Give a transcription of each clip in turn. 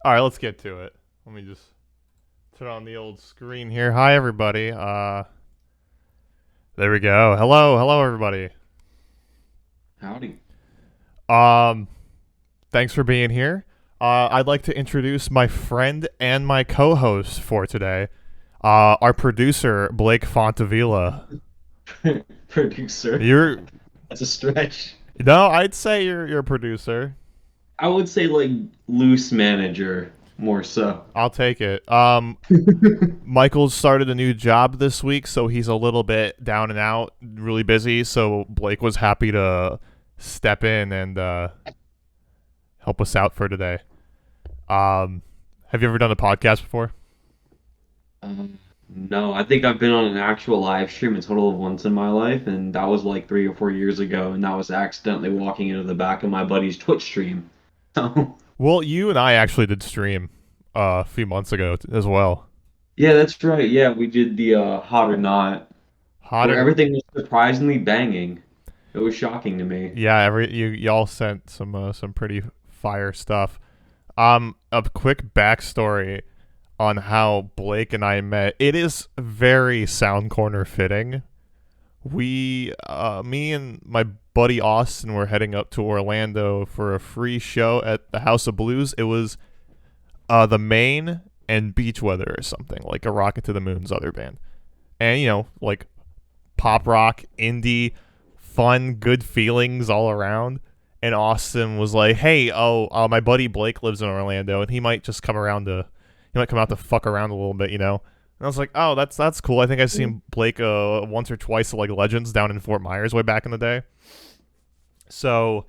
All right, let's get to it. Let me just turn on the old screen here. Hi, everybody. There we go. Hello, everybody. Howdy. Um, Thanks for being here. I'd like to introduce my friend and my co-host for today. Our producer Blake Fontavilla. Producer. You're That's a stretch. no, I'd say you're a producer. I would say like loose manager more so. I'll take it. Michael's started a new job this week, so he's a little bit down and out, really busy. So Blake was happy to step in and help us out for today. Have you ever done a podcast before? No, I think I've been on an actual live stream a total of once in my life, and that was like 3 or 4 years ago, and that was accidentally walking into the back of my buddy's Twitch stream. So Well, you and I actually did stream a few months ago as well. yeah, that's right. Yeah, we did the hot or not, Hot where or everything was surprisingly banging. It was shocking to me. yeah, every y'all sent some pretty fire stuff. A quick backstory on how Blake and I met. It is very Sound Corner fitting. Me and my buddy Austin were heading up to Orlando for a free show at the House of Blues. It was the Maine and Beach Weather or something, like a Rocket to the Moon's other band. And, like pop rock, indie, fun, good feelings all around. And Austin was like, "Hey, my buddy Blake lives in Orlando, and he might just he might come out to fuck around a little bit." And I was like, "Oh, that's cool. I think I've seen Blake once or twice at like Legends down in Fort Myers way back in the day." So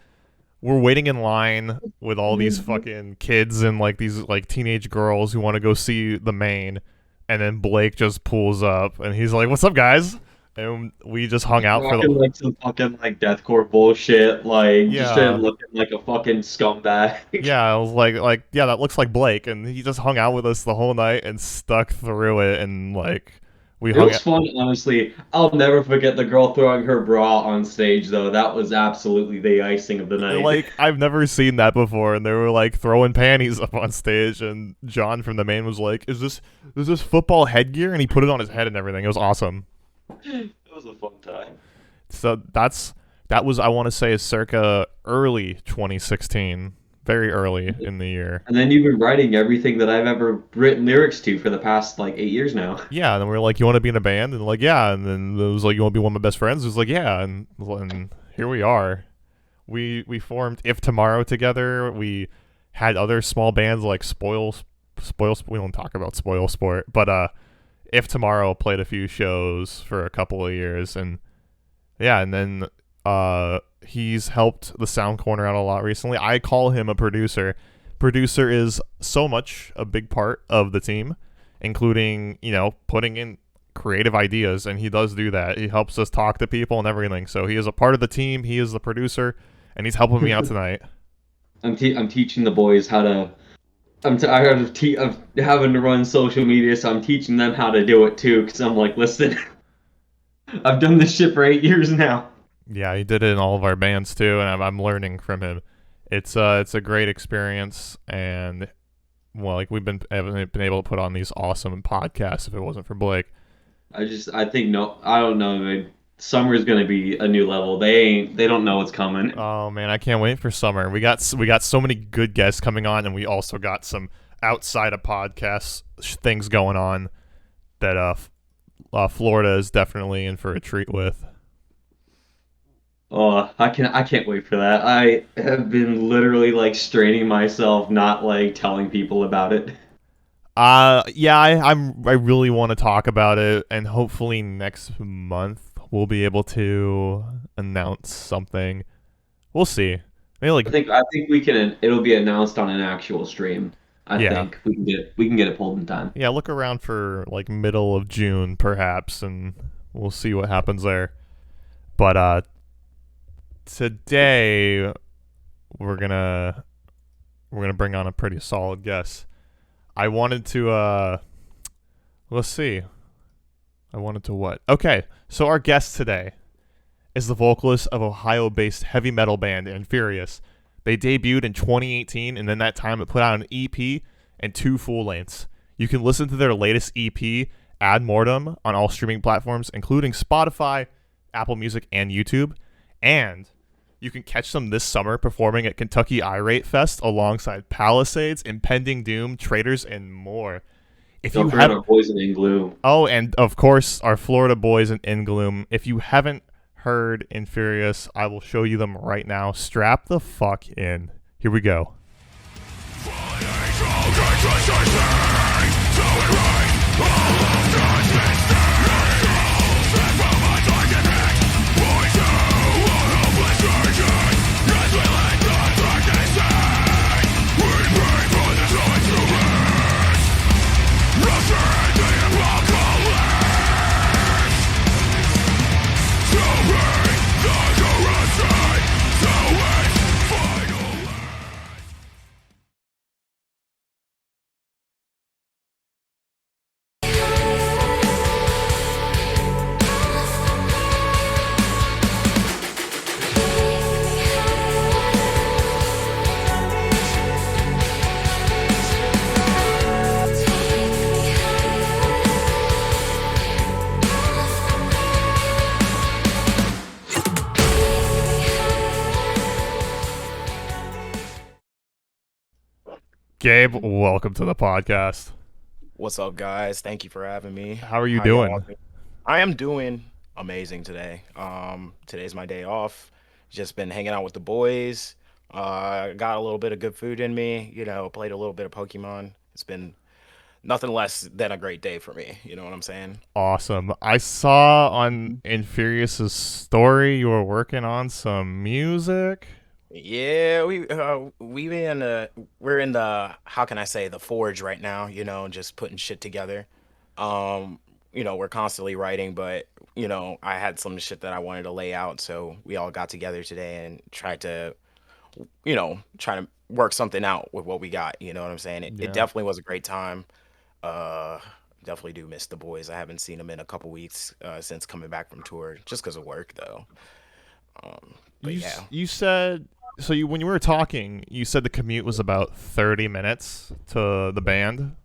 we're waiting in line with all these fucking kids and like these like teenage girls who want to go see the main, and then Blake just pulls up and he's like, "What's up, guys?" And we just hung out for Rocking the like some fucking like deathcore bullshit, like just yeah. looking like a fucking scumbag. Yeah, I was like, yeah, that looks like Blake, and he just hung out with us the whole night and stuck through it, and like we It hung was out. fun, honestly. I'll never forget the girl throwing her bra on stage, though. That was absolutely the icing of the night. Like I've never seen that before, and they were like throwing panties up on stage, and John from the main was like, "Is this football headgear?" And he put it on his head and everything. It was awesome. It was a fun time. So that was I want to say circa early 2016, very early in the year. And then you've been writing everything that I've ever written lyrics to for the past like 8 years now. Yeah, and then we were like, "You want to be in a band?" And like, "Yeah." And then it was like, "You want to be one of my best friends?" It was like, "Yeah." And here we are. We formed If Tomorrow together. We had other small bands like Spoil. We don't talk about Spoil Sport, but If Tomorrow played a few shows for a couple of years, and yeah, and then he's helped the Sound Corner out a lot recently. I call him a producer. Producer is so much a big part of the team, including putting in creative ideas, and he does do that. He helps us talk to people and everything. So he is a part of the team. He is the producer, and he's helping me out tonight. I'm teaching the boys how to. I'm tired of having to run social media, so I'm teaching them how to do it too. Because I'm like, listen, I've done this shit for 8 years now. Yeah, he did it in all of our bands too, and I'm learning from him. It's a great experience, and well, like haven't been able to put on these awesome podcasts if it wasn't for Blake. I think no, I don't know. Man. Summer's gonna be a new level. They don't know what's coming. Oh man, I can't wait for summer. We got so many good guests coming on, and we also got some outside of podcasts things going on that Florida is definitely in for a treat with. Oh, I can't wait for that. I have been literally like straining myself, not like telling people about it. Yeah, I really want to talk about it, and hopefully next month we'll be able to announce something. We'll see. Maybe like I think we can. It'll be announced on an actual stream. I yeah, think we can get it pulled in time. yeah. Look around for like middle of June perhaps, and we'll see what happens there. But today we're gonna bring on a pretty solid guest. I wanted to let's see. I wanted to what? Okay, so our guest today is the vocalist of Ohio-based heavy metal band Inferious. They debuted in 2018, and in that time it put out an EP and 2 full lengths. You can listen to their latest EP, Ad Mortem, on all streaming platforms, including Spotify, Apple Music, and YouTube. And you can catch them this summer performing at Kentucky Irate Fest alongside Palisades, Impending Doom, Traitors, and more. If Don't you forget have, our boys in Glue. oh, and of course our Florida boys in Gloom. If you haven't heard Inferious, I will show you them right now. Strap the fuck in. Here we go. Gabe, welcome to the podcast. What's up, guys? Thank you for having me. How are you How y'all doing? doing? I am doing amazing today. Today's my day off. Just been hanging out with the boys. Got a little bit of good food in me. Played a little bit of Pokemon. It's been nothing less than a great day for me. You know what I'm saying? Awesome. I saw on Inferious's story you were working on some music. Yeah, we're in the, how can I say, the forge right now. Just putting shit together. Um, we're constantly writing, but I had some shit that I wanted to lay out, so we all got together today and tried to, try to work something out with what we got. You know what I'm saying? It Yeah. definitely was a great time. Uh, Definitely do miss the boys. I haven't seen them in a couple weeks since coming back from tour, just because of work though. Um, but yeah. You said so you when you were talking, you said the commute was about 30 minutes to the band.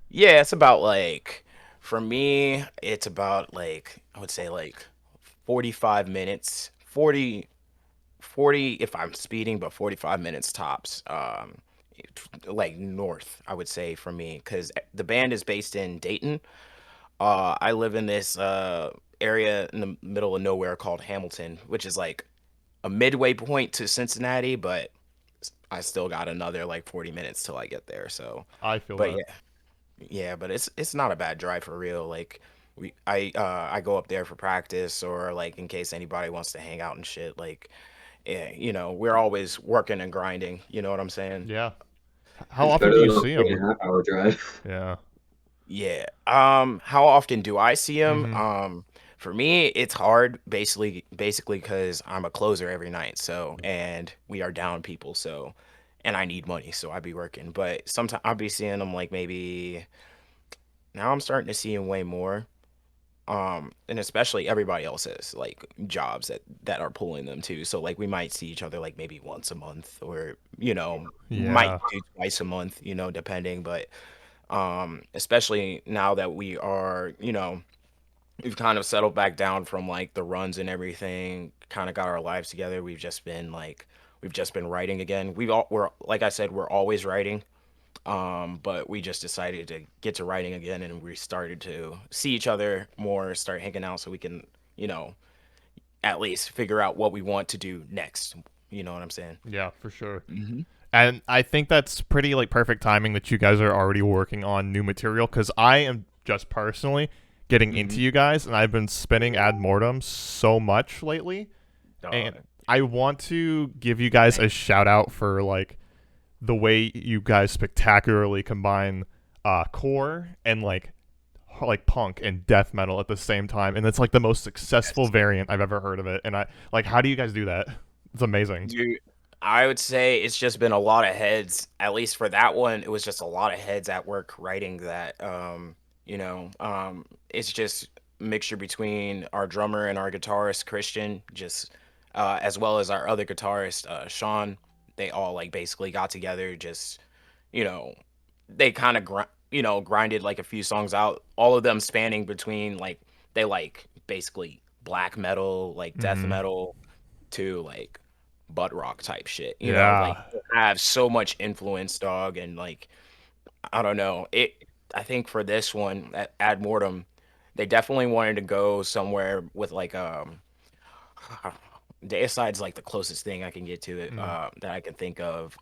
Yeah, it's about like, for me, it's about like, I would say like 45 minutes, 40 if I'm speeding, but 45 minutes tops. Like north, I would say for me, because the band is based in Dayton. I live in this area in the middle of nowhere called Hamilton, which is like a midway point to Cincinnati, but I still got another like 40 minutes till I get there. So, I feel but that. yeah. Yeah, but it's not a bad drive for real. Like I go up there for practice or like in case anybody wants to hang out and shit. Like yeah, we're always working and grinding. You know what I'm saying? Yeah. How It's often better do than you a see three and him? a half hour drive. Yeah. Yeah. How often do I see him? Mhm. For me, it's hard basically because I'm a closer every night. So and we are down people. So and I need money, so I be working. But sometimes I'll be seeing him like maybe now I'm starting to see him way more. And especially everybody else has like jobs that are pulling them too, so like we might see each other like maybe once a month or might Yeah. do twice a month, depending. But especially now that we've kind of settled back down from like the runs and everything, kind of got our lives together. We've just been writing again. We're, like I said, we're always writing. But we just decided to get to writing again, and we started to see each other more, start hanging out, so we can, you know, at least figure out what we want to do next. You know what I'm saying? Yeah, for sure. Hmm. And I think that's pretty like perfect timing that you guys are already working on new material cuz I am just personally getting into Hmm. you guys and I've been spinning Ad Mortem so much lately and Dog. I want to give you guys a shout out for like the way you guys spectacularly combine core and like punk and death metal at the same time, and it's like the most successful Yes. variant I've ever heard of it. And I like, how do you guys do that? It's amazing. Dude, I would say it's just been a lot of heads. At least for that one, it was just a lot of heads at work writing that. It's just a mixture between our drummer and our guitarist Christian, just as well as our other guitarist Sean. They all like basically got together, just you know they kind of grinded like a few songs out, all of them spanning between like they like basically black metal, like death Mm-hmm. metal to like butt rock type shit. Like Yeah. they have so much influence, dog, and like I don't know. I think for this one at Ad Mortem, they definitely wanted to go somewhere with like Deicide's like the closest thing I can get to it Mm. that I can think of.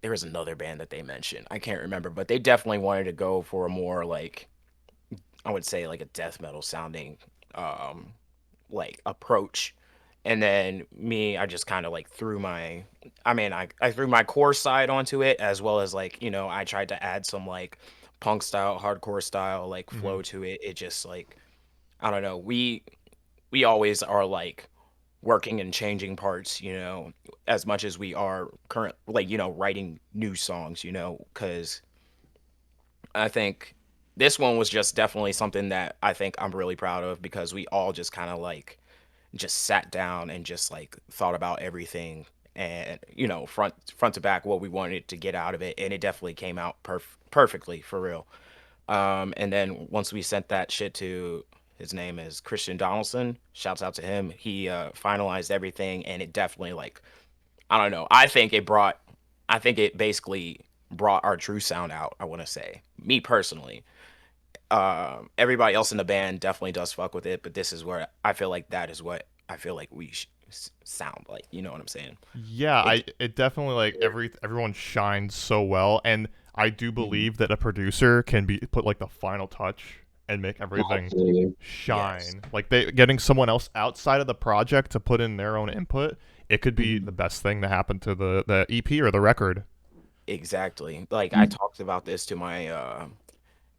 There was another band that they mentioned. I can't remember, but they definitely wanted to go for a more like I would say like a death metal sounding um like approach. And then me, I just kind of like threw my I threw my core side onto it as well as like, I tried to add some like punk style, hardcore style like Mm-hmm. flow to it. It just like I don't know. We always are like working and changing parts, as much as we are current like, writing new songs, cuz I think this one was just definitely something that I think I'm really proud of because we all just kind of like just sat down and just like thought about everything and front to back what we wanted to get out of it, and it definitely came out perfectly for real. And then once we sent that shit to his name is Christian Donaldson, shouts out to him, he finalized everything, and it definitely like I don't know, I think it basically brought our true sound out, I want to say, me personally. Everybody else in the band definitely does fuck with it, but this is where I feel like that is what I feel like we sound like. You know what I'm saying? Yeah, It. it definitely like everyone shines so well, and I do Mhm. believe that a producer can be put like the final touch and make everything Absolutely. Yes. shine. Like they getting someone else outside of the project to put in their own input, it could be the Mhm. best thing to happen to the EP or the record. Exactly. Like I talked about this to my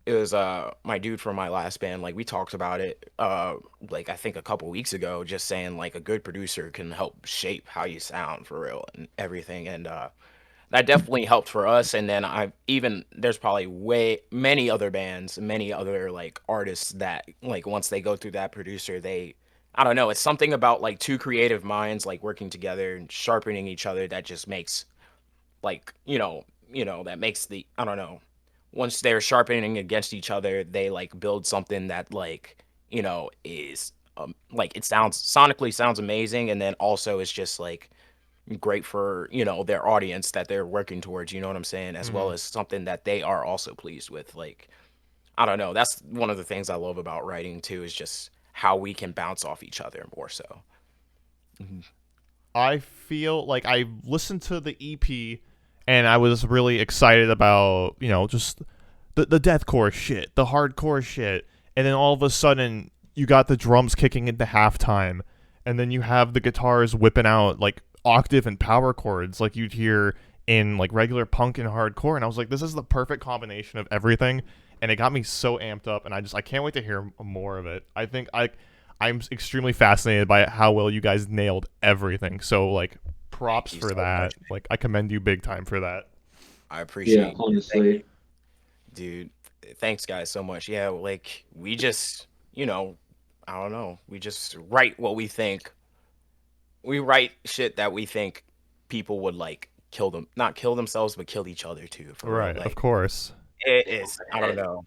it was my dude from my last band. Like we talked about it like I think a couple weeks ago, just saying like a good producer can help shape how you sound for real and everything. And that definitely helped for us. And then I even there's probably way many other bands, many other like artists that like once they go through that producer, they I don't know, it's something about like two creative minds like working together and sharpening each other that just makes like, that makes the I don't know. Once they're sharpening against each other, they like build something that like, is like it sounds sonically sounds amazing, and then also it's just like great for their audience that they're working towards, you know what I'm saying, as well Hmm. as something that they are also pleased with. Like I don't know, that's one of the things I love about writing too, is just how we can bounce off each other more so. Mhm. I feel like I listened to the EP and I was really excited about, just the deathcore shit, the hardcore shit, and then all of a sudden you got the drums kicking into halftime, and then you have the guitars whipping out like octave and power chords like you'd hear in like regular punk and hardcore, and I was like, this is the perfect combination of everything, and it got me so amped up, and I can't wait to hear more of it. I think I'm extremely fascinated by how well you guys nailed everything. So like Thank props you for so much, that. Like I commend you big time for that. I Yeah, appreciate you. Thank you, honestly. dude. Thanks guys so much. Yeah, like we just I don't know, we just write what we think, we write shit that we think people would like kill them, not kill themselves but kill each other too, for real. Right, of Like course. it is I don't And, know,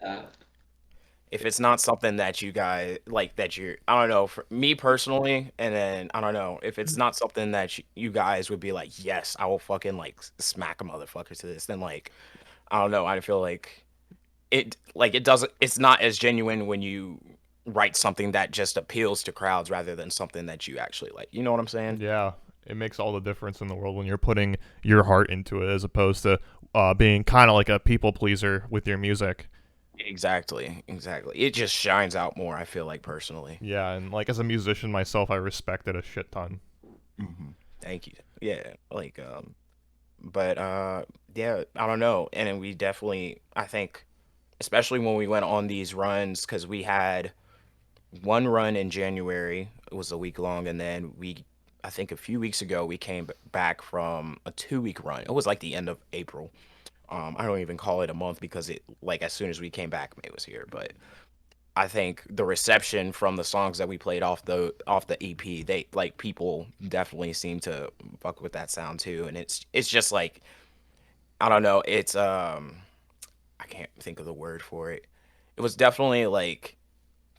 if it's not something that you guys like that you're I don't know, for me personally, and then I don't know if it's not something that you guys would be like, yes, I will fucking like smack a motherfucker to this, then like I don't know, I feel like it doesn't, it's not as genuine when you write something that just appeals to crowds rather than something that you actually like, you know what I'm saying? Yeah, it makes all the difference in the world when you're putting your heart into it as opposed to being kind of like a people pleaser with your music. Exactly, exactly, it just shines out more, I feel like, personally. Yeah, and like as a musician myself, I respect it a shit ton. Thank you. Yeah, like but yeah, I don't know, and then we definitely, I think, especially when we went on these runs, because we had one run in January. It was a week long, and then I think a few weeks ago, we came back from a 2 week run. It was like the end of April. I don't even call it a month because it like as soon as we came back, May was here. But I think the reception from the songs that we played off the EP, they like people definitely seem to fuck with that sound too, and it's just like I don't know. It's I can't think of the word for it. It was definitely like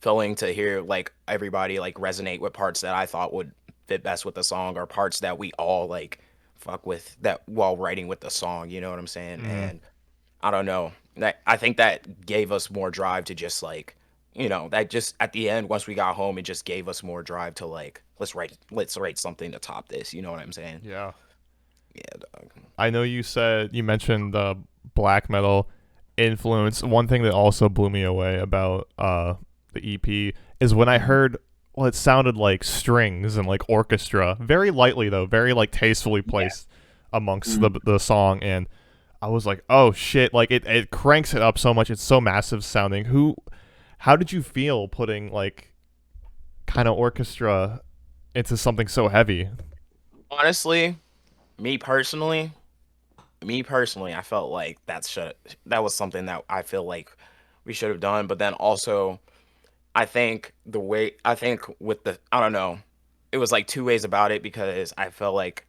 filling to hear like everybody like resonate with parts that I thought would fit best with the song or parts that we all like fuck with that while writing with the song, you know what I'm saying? Mm-hmm. And I don't know. That I think that gave us more drive to just like, that just at the end once we got home it just gave us more drive to like let's write something to top this, you know what I'm saying? Yeah. Yeah, dog. I know you mentioned the black metal influence. One thing that also blew me away about the EP is when I Mhm. heard it sounded like strings and like orchestra, very lightly though, very like tastefully Yeah. placed amongst Mm. the song, and I was like, oh shit, like it cranks it up so much. It's so massive sounding. How did you feel putting like kind of orchestra into something so heavy? Honestly, me personally, I felt like that was something that I feel like we should have done. But then also, I think with the I don't know, it was like two ways about it because I felt like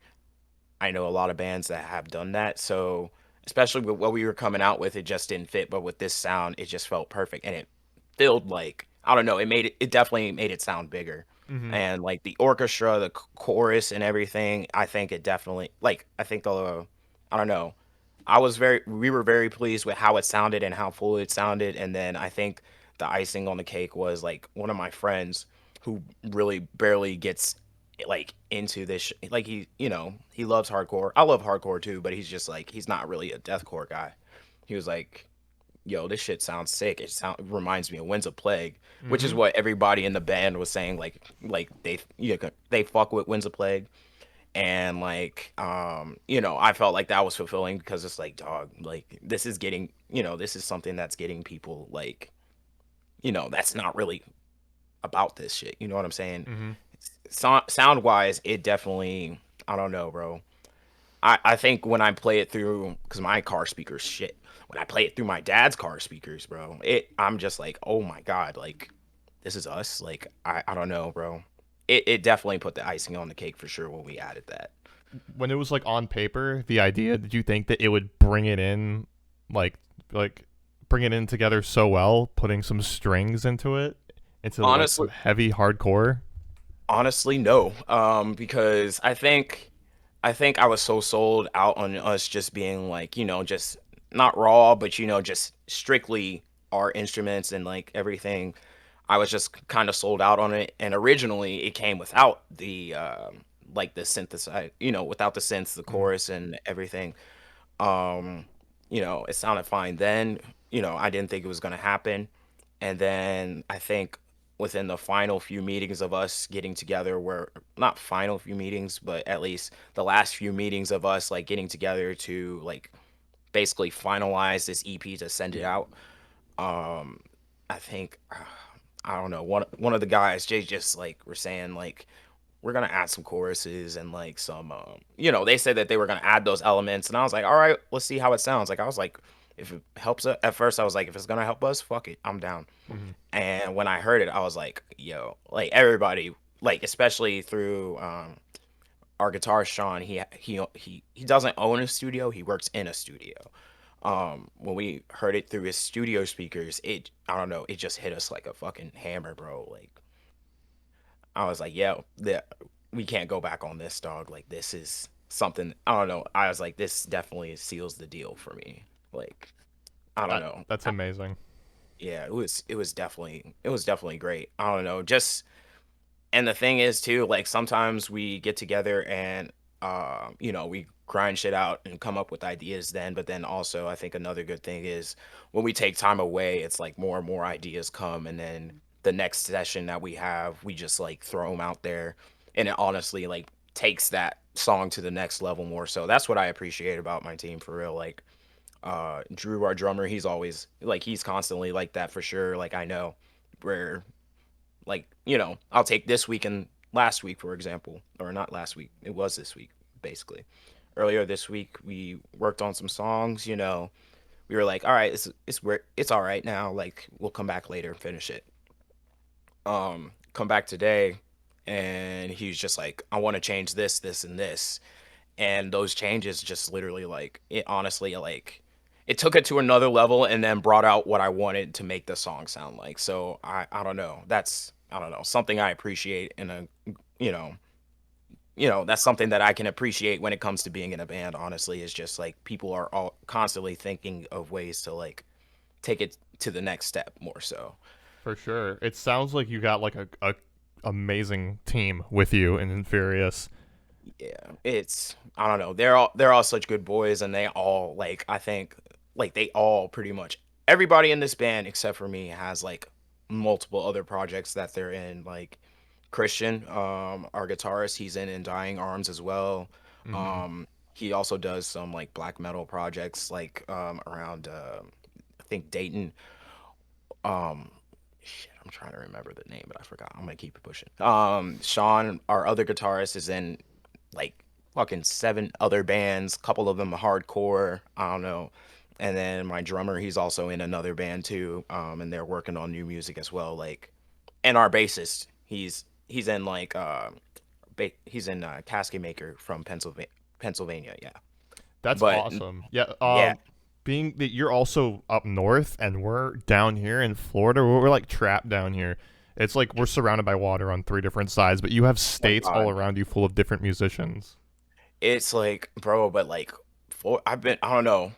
I know a lot of bands that have done that. So especially with what we were coming out with, it just didn't fit. But with this sound, it just felt perfect, and it filled like I don't know, it definitely made it sound bigger. Mm-hmm. And like the orchestra, the chorus, and everything, I think it definitely like I think I don't know. We were very pleased with how it sounded and how full it sounded. And then I think the icing on the cake was like one of my friends who really barely gets like into this like he loves hardcore. I love hardcore too, but he's just like he's not really a deathcore guy. He was like, yo, this shit sounds sick. Reminds me of Winds of Plague, which is Mm-hmm. what everybody in the band was saying. Like they fuck with Winds of Plague, and like I felt like that was fulfilling because it's like, dog, like this is something that's getting people like that's not really about this shit. You know what I'm saying? Mm-hmm. Sound wise, it definitely I don't know, bro. I think when I play it through, because my car speakers shit. When I play it through my dad's car speakers, bro, I'm just like, oh my god, like this is us. Like I don't know, bro. It definitely put the icing on the cake for sure when we added that. When it was like on paper, the idea, did you think that it would bring it in, like like bring it in together so well, putting some strings into it, into like some Honestly, heavy hardcore? honestly, no. Because I think I was so sold out on us just being like, just not raw, but just strictly our instruments and like everything. I was just kind of sold out on it. And originally it came without the like the synthesize, without the synths, the Mm-hmm. chorus and everything. Um, it sounded fine then. I didn't think it was gonna happen. And then I think within the final few meetings of us getting together were not final few meetings, but at least the last few meetings of us like getting together to like basically finalize this EP to send it out. Um, I think I don't know, one of the guys, Jay, just like were saying like we're gonna add some choruses and like some they said that they were gonna add those elements, and I was like, all right, let's see how it sounds. Like I was like, if it helps at first I was like, if it's gonna help us, fuck it, I'm down. Mm-hmm. And when I heard it, I was like, yo, like everybody, like especially through our guitarist Sean, he doesn't own a studio, he works in a studio. When we heard it through his studio speakers, I don't know, it just hit us like a fucking hammer, bro. Like I was like, yeah, we can't go back on this, dog. Like this is something I don't know. I was like, this definitely seals the deal for me. Like I don't know. That's amazing. Yeah, it was definitely great. I don't know. Just and the thing is too, like sometimes we get together and we grind shit out and come up with ideas then, but then also I think another good thing is when we take time away, it's like more and more ideas come, and then the next session that we have, we just like throw them out there, and it honestly like takes that song to the next level more. So that's what I appreciate about my team for real. Like Drew, our drummer, he's always like he's constantly like that for sure. Like I know where like, I'll take this week and last week, for example, or not last week. It was this week, basically. Earlier this week, we worked on some songs. We were like, all right, it's all right now. Like, we'll come back later and finish it. Come back today, and he's just like, I want to change this, this, and this. and those changes just literally like it honestly like it took it to another level and then brought out what I wanted to make the song sound like. So I don't know. That's I don't know, something I appreciate in a you know, that's something that I can appreciate when it comes to being in a band, honestly, is just like people are all constantly thinking of ways to like take it to the next step more so. For sure. It sounds like you got like a amazing team with you in Inferious. Yeah, it's I don't know. They're all such good boys, and they all like I think like they all pretty much everybody in this band except for me has like multiple other projects that they're in. Like Christian, our guitarist, he's in Dying Arms as well. Mm-hmm. Um, he also does some like black metal projects like around I think Dayton. Um, shit, I'm trying to remember the name, but I forgot. I'm gonna keep it pushing. Sean, our other guitarist, is in like fucking seven other bands, couple of them hardcore. I don't know. And then my drummer, he's also in another band too. And they're working on new music as well. Like, and our bassist, he's in like he's in Casket Maker from Pennsylvania. Pennsylvania, yeah. That's But awesome. Yeah. yeah, Being that you're also up north and we're down here in Florida, we're like trapped down here. It's like we're surrounded by water on three different sides, but you have oh my states all God. around you full of different musicians. It's like, bro, but like, I've been, I don't know,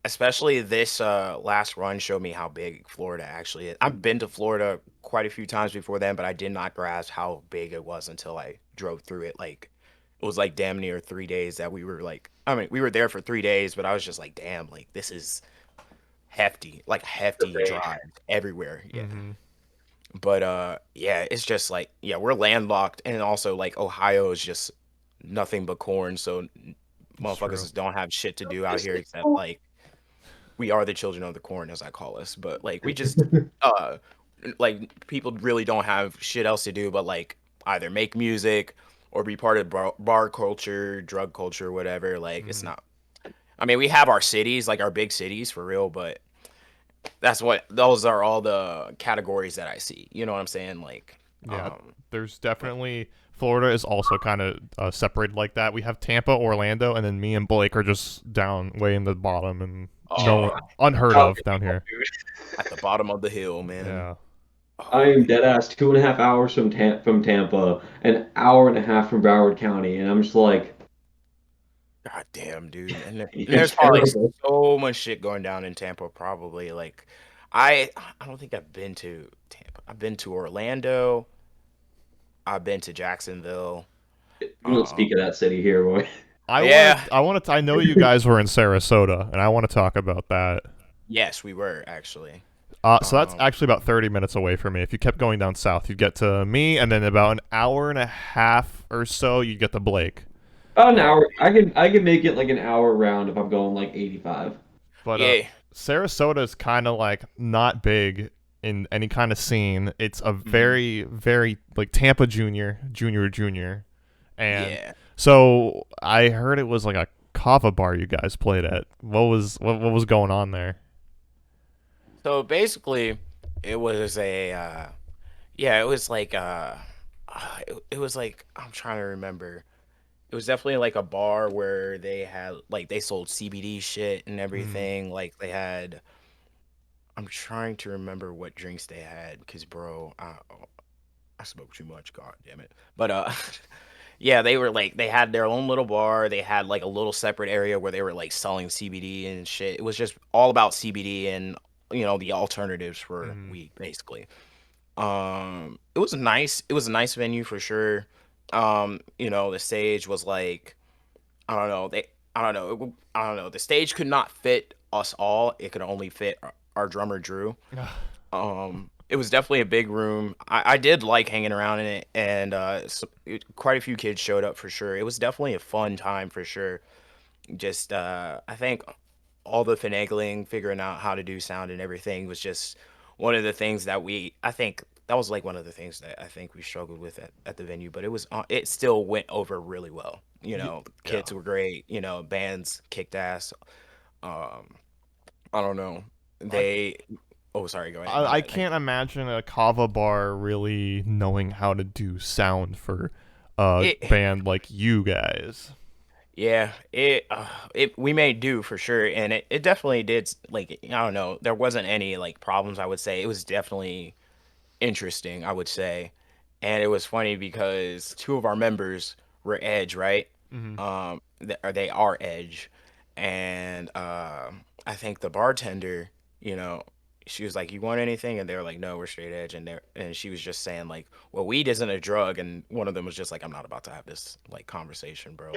especially this last run showed me how big Florida actually is. I've been to Florida quite a few times before then, but I did not grasp how big it was until I drove through it. Like, it was like damn near 3 days that we were like, I mean, we were there for 3 days, but I was just like, damn, like this is hefty, like hefty drive everywhere. Yeah. Mm-hmm. But yeah, it's just like yeah, we're landlocked and also like Ohio is just nothing but corn, so It's motherfuckers true. just don't have shit to do out here except like we are the children of the corn as I call us. But like we just uh like people really don't have shit else to do but like either make music or be part of bar culture, drug culture, whatever. Like it's Mm-hmm. not I mean, we have our cities, like our big cities for real, but that's what those are all the categories that I see. You know what I'm saying? Like, Yeah, there's but definitely Florida is also kind of separated like that. We have Tampa, Orlando, and then me and Blake are just down way in the bottom and no oh, unheard How of down here. at the bottom of the hill, man. Yeah. I Oh am man, dead ass 2.5 hours from Tampa, an hour and a half from Broward County, and I'm just like, god damn, dude. And you're there's probably terrible. so much shit going down in Tampa. Probably like, I don't think I've been to Tampa. I've been to Orlando. I've been to Jacksonville. We don't speak of Um, that city here, boy. yeah, I know you guys were in Sarasota, and I want to talk about that. yes, we were actually. So that's Um, actually about 30 minutes away from me. If you kept going down south, you'd get to me, and then about an hour and a half or so, you'd get to Blake. About an Uh, hour. I can make it like an hour round if I'm going like 85. but yeah. Sarasota is kind of like not big in any kind of scene. It's a Mhm. very, very like Tampa Junior, and Yeah. so I heard it was like a kava bar you guys played at. What was going on there? So basically, it was a yeah, it was like it was like I'm trying to remember. It was definitely like a bar where they had like they sold CBD shit and Mm, everything. Like they had I'm trying to remember what drinks they had because bro, I spoke too much, god damn it. But yeah, they were like they had their own little bar. They had like a little separate area where they were like selling CBD and shit. It was just all about CBD and the alternatives for mm, weed basically. It was a nice venue for sure. The stage was like I don't know, I don't know, I don't know. The stage could not fit us all. It could only fit our drummer Drew. It was definitely a big room. I did like hanging around in it, and quite a few kids showed up for sure. It was definitely a fun time for sure. Just I think all the finagling, figuring out how to do sound and everything was just one of the things that I think that was like one of the things that I think we struggled with at the venue, but it still went over really well. yeah. Kids were great. Bands kicked ass. Um, I don't know. I, They. Oh, sorry. Go ahead. My I bad. can't imagine a kava bar really knowing how to do sound for a It band like you guys. Yeah, it we made do for sure, and it definitely did. Like, I don't know, there wasn't any like problems. I would say it was definitely interesting, I would say. And it was funny because two of our members were Edge, right? Hmm. Or they are Edge. And I think the bartender, you know, she was like, "You want anything?" And they were like, "No, we're straight Edge." And she was just saying like, "Well, weed isn't a drug." And one of them was just like, "I'm not about to have this like conversation, bro."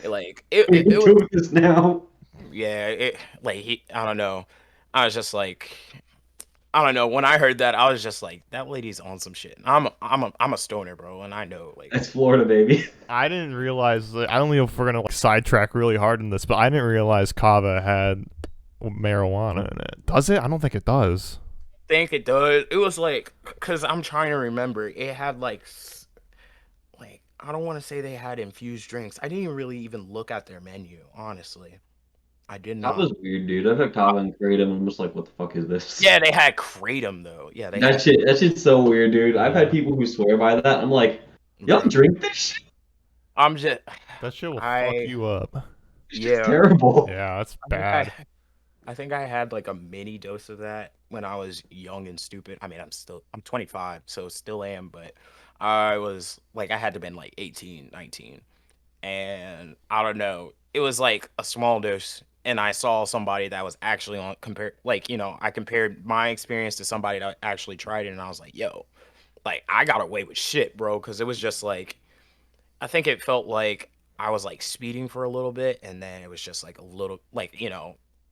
Like We it was, do this now. yeah, I don't know. I was just like, I don't know. When I heard that, I was just like, that lady's on some shit. I'm a stoner, bro, and I know, like, That's Florida, baby. I didn't realize. I don't know if we're gonna like sidetrack really hard in this, but I didn't realize Kava had marijuana in it. Does it? I don't think it does. think it does. It was like, cause I'm trying to remember. It had like I don't want to say they had infused drinks. I didn't really even look at their menu, honestly. I did That not. was weird, dude. I've had Kava and Kratom and I'm just like, what the fuck is this? Yeah, they had kratom though. Yeah, they That had, shit, that shit's so weird, dude. I've had Yeah, people who swear by that. I'm like, y'all bro. drink this shit? I'm just, that shit will fuck I you up. It's just yeah. terrible. Yeah, that's I think bad. I think I had like a mini dose of that when I was young and stupid. I mean, I'm 25, so still am, but I was like I had to been like 18, 19. And I don't know. It was like a small dose and I saw somebody that was actually on compare like, I compared my experience to somebody that actually tried it and I was like, "Yo, like I got away with shit, bro," cuz it was just like I think it felt like I was like speeding for a little bit and then it was just like a little like,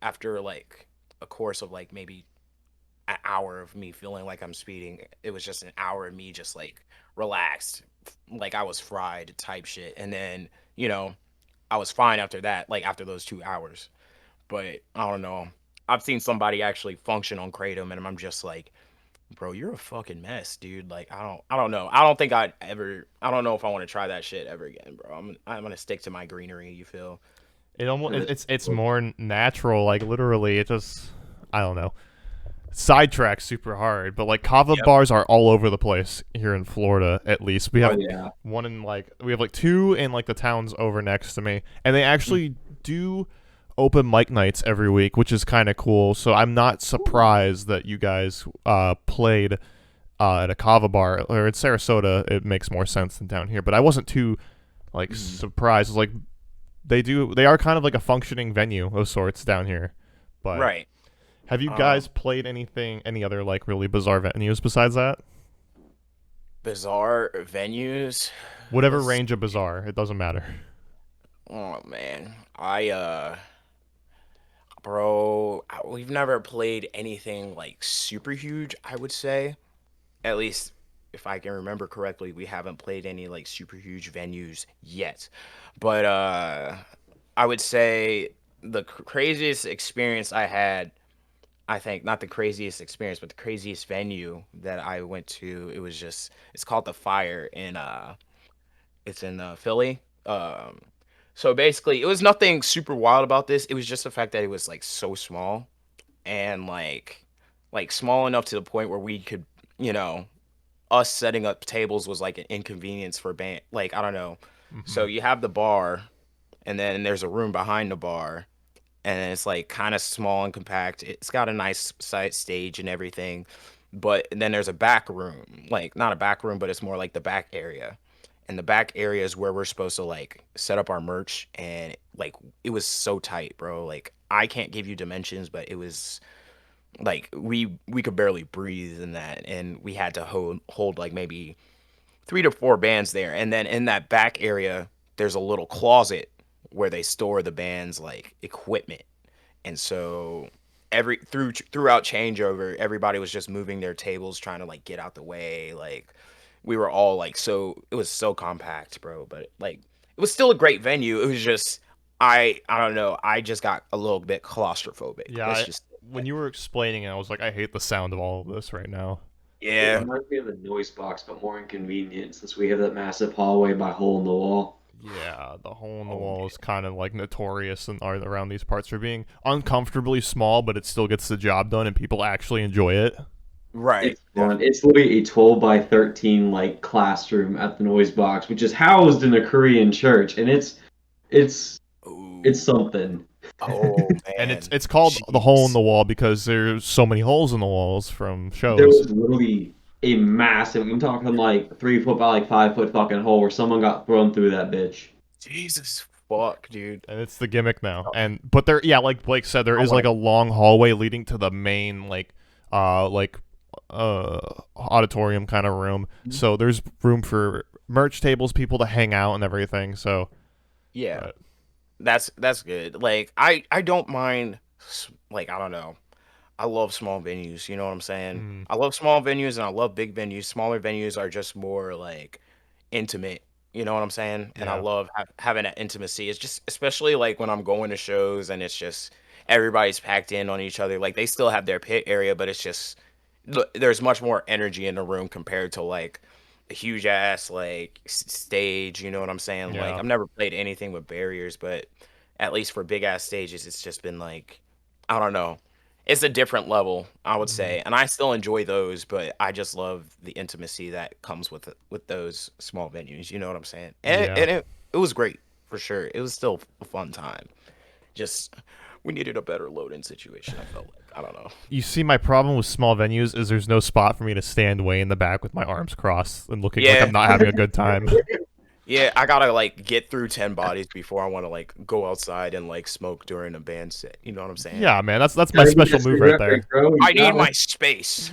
after like a course of like maybe an hour of me feeling like I'm speeding, it was just an hour of me just like relaxed, like I was fried type shit. And then, I was fine after that, like after those 2 hours. But I don't know. I've seen somebody actually function on Kratom and I'm just like, bro, you're a fucking mess, dude. Like I don't know. I don't know if I want to try that shit ever again, bro. I'm gonna stick to my greenery, you feel? It almost And it's more natural. Like literally, it just I don't know. Sidetrack super hard, but like kava Yep. bars are all over the place here in Florida. At least we oh have yeah. one in like we have like two in like the towns over next to me, and they actually do open mic nights every week, which is kind of cool. So I'm not surprised that you guys played at a kava bar or in Sarasota. It makes more sense than down here, but I wasn't too like Mhm. surprised. It's like they are kind of like a functioning venue of sorts down here, but. Right. Have you Um, guys played any other like really bizarre venues besides that? Bizarre venues. Whatever Let's range of bizarre, it doesn't matter. Oh man, bro, we've never played anything like super huge. I would say, at least if I can remember correctly, we haven't played any like super huge venues yet. But I would say the craziest experience I had. I think not the craziest experience, but the craziest venue that I went to. It's called the Fire it's in Philly. So basically, it was nothing super wild about this. It was just the fact that it was like so small and like small enough to the point where we could, you know, us setting up tables was like an inconvenience for band. Like I don't know. Hmm. So you have the bar, and then there's a room behind the bar, and it's like kind of small and compact. It's got a nice side stage and everything, but then there's a back room, like not a back room, but it's more like the back area. And the back area is where we're supposed to like set up our merch, and like it was so tight, bro. Like I can't give you dimensions, but it was like we could barely breathe in that, and we had to hold like maybe 3 to 4 bands there. And then in that back area, there's a little closet where they store the band's like equipment. And so throughout changeover, everybody was just moving their tables, trying to like get out the way. Like we were all like it was so compact, bro. But like it was still a great venue. It was just I don't know. I just got a little bit claustrophobic. Yeah, Let's just when you were explaining it, I was like, I hate the sound of all of this right now. It yeah. reminds me of the noise box, but more inconvenient since we have that massive hallway by hole in the wall. Yeah, the hole in the Oh wall man. is kind of like notorious and are around these parts for being uncomfortably small, but it still gets the job done and people actually enjoy it. Right. It's fun. It's literally a 12 by 13 like classroom at the noise box, which is housed in a Korean church, and it's It's Ooh. something. Oh And man. it's called the hole in Jeez. the wall because there's so many holes in the walls from There shows. was literally a massive. I'm talking like 3 foot by like 5 foot fucking hole where someone got thrown through that bitch. Jesus fuck, dude. And it's the gimmick now. Oh, And but there, yeah, like Blake said, there I is want like to. a long hallway leading to the main like uh auditorium kind of room. So there's room for merch tables, people to hang out and everything. So Yeah, but, that's good. Like I don't mind. Like I don't know. I love small venues. You know what I'm saying? mm, I love small venues and I love big venues. Smaller venues are just more like intimate. You know what I'm saying? And I yeah, love having that intimacy. It's just especially like when I'm going to shows and it's just everybody's packed in on each other. Like they still have their pit area, but it's just there's much more energy in the room compared to like a huge ass like stage. You know what I'm saying? Like yeah, I've never played anything with barriers, but at least for big ass stages, it's just been like I don't know. It's a different level, I would hmm, say, and I still enjoy those, but I just love the intimacy that comes with those small venues. You know what I'm saying? yeah. It was great for sure. It was still a fun time. Just we needed a better load-in situation. I felt like I don't know. You see, my problem with small venues is there's no spot for me to stand way in the back with my arms crossed and looking like I'm Yeah, not having a good time. yeah. I gotta like get through 10 bodies before I want to like go outside and like smoke during a band set. You know what I'm saying? Yeah, man, that's my Gotta get special that move right cigarette break, there. bro. You I need got my it. space.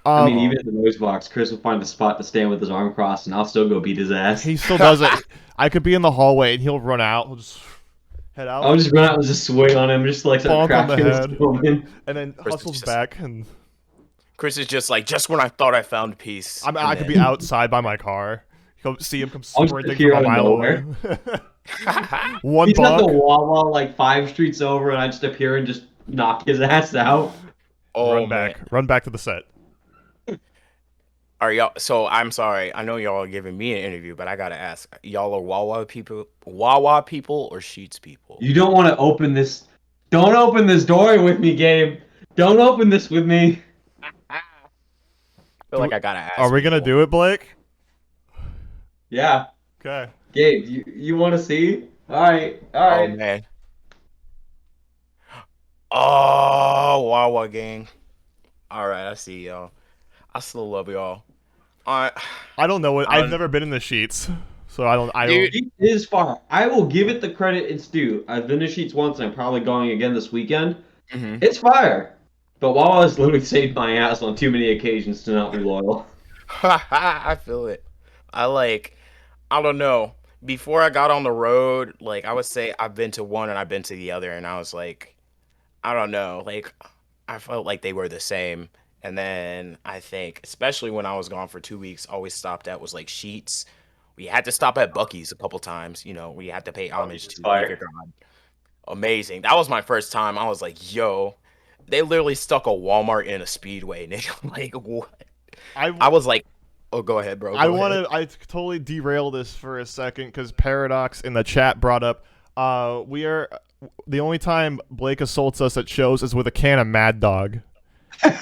I mean, um, even at the noise box, Chris will find a spot to stand with his arm crossed, and I'll still go beat his ass. he still does it. I could be in the hallway and he'll run out. He'll just head I'll out, just run out and just swing on him, just like start bonk on the cracking his head, woman. and then Chris is hustles just back. And Chris is just like just when I thought I found peace, and I could be then outside by my car. Go see him come I'll just sprinting appear from a out of mile away. nowhere. One He's at the bonk, Wawa like 5 streets over, and I just appear and just knock his ass out. oh man. run back to the set. Are y'all? So I'm sorry. I know y'all are giving me an interview, but I gotta ask: y'all are Wawa people, or Sheets people? You don't want to open this. Don't open this door with me, Gabe. Don't open this with me. I feel like I gotta Are ask we gonna people. do it, Blake? Yeah, Okay. Gabe, you want to see? All right, all Oh right. man. Oh, Wawa gang. All right, I see y'all. I still love y'all. All right, I don't know what. I I've don't, never been in the sheets, so I don't. I dude. don't. It is far. I will give it the credit it's due. I've been to Sheets once, and I'm probably going again this weekend. Mhm. It's fire. But Wawa's literally saved my ass on too many occasions to not be loyal. I feel it. I like. I don't know. Before I got on the road, like I would say I've been to one and I've been to the other, and I was like, I don't know. Like I felt like they were the same. And then I think, especially when I was gone for 2 weeks, always stopped at was like Sheets. We had to stop at Bucky's a couple times. You know, we had to pay homage It's to Beaver fire. God. Amazing. That was my first time. I was like, yo, they literally stuck a Walmart in a Speedway. Nigga. Like, what? I I was like, oh, go ahead, bro. I Go want ahead. to. I totally derail this for a second because Paradox in the chat brought up. We are the only time Blake assaults us at shows is with a can of Mad Dog,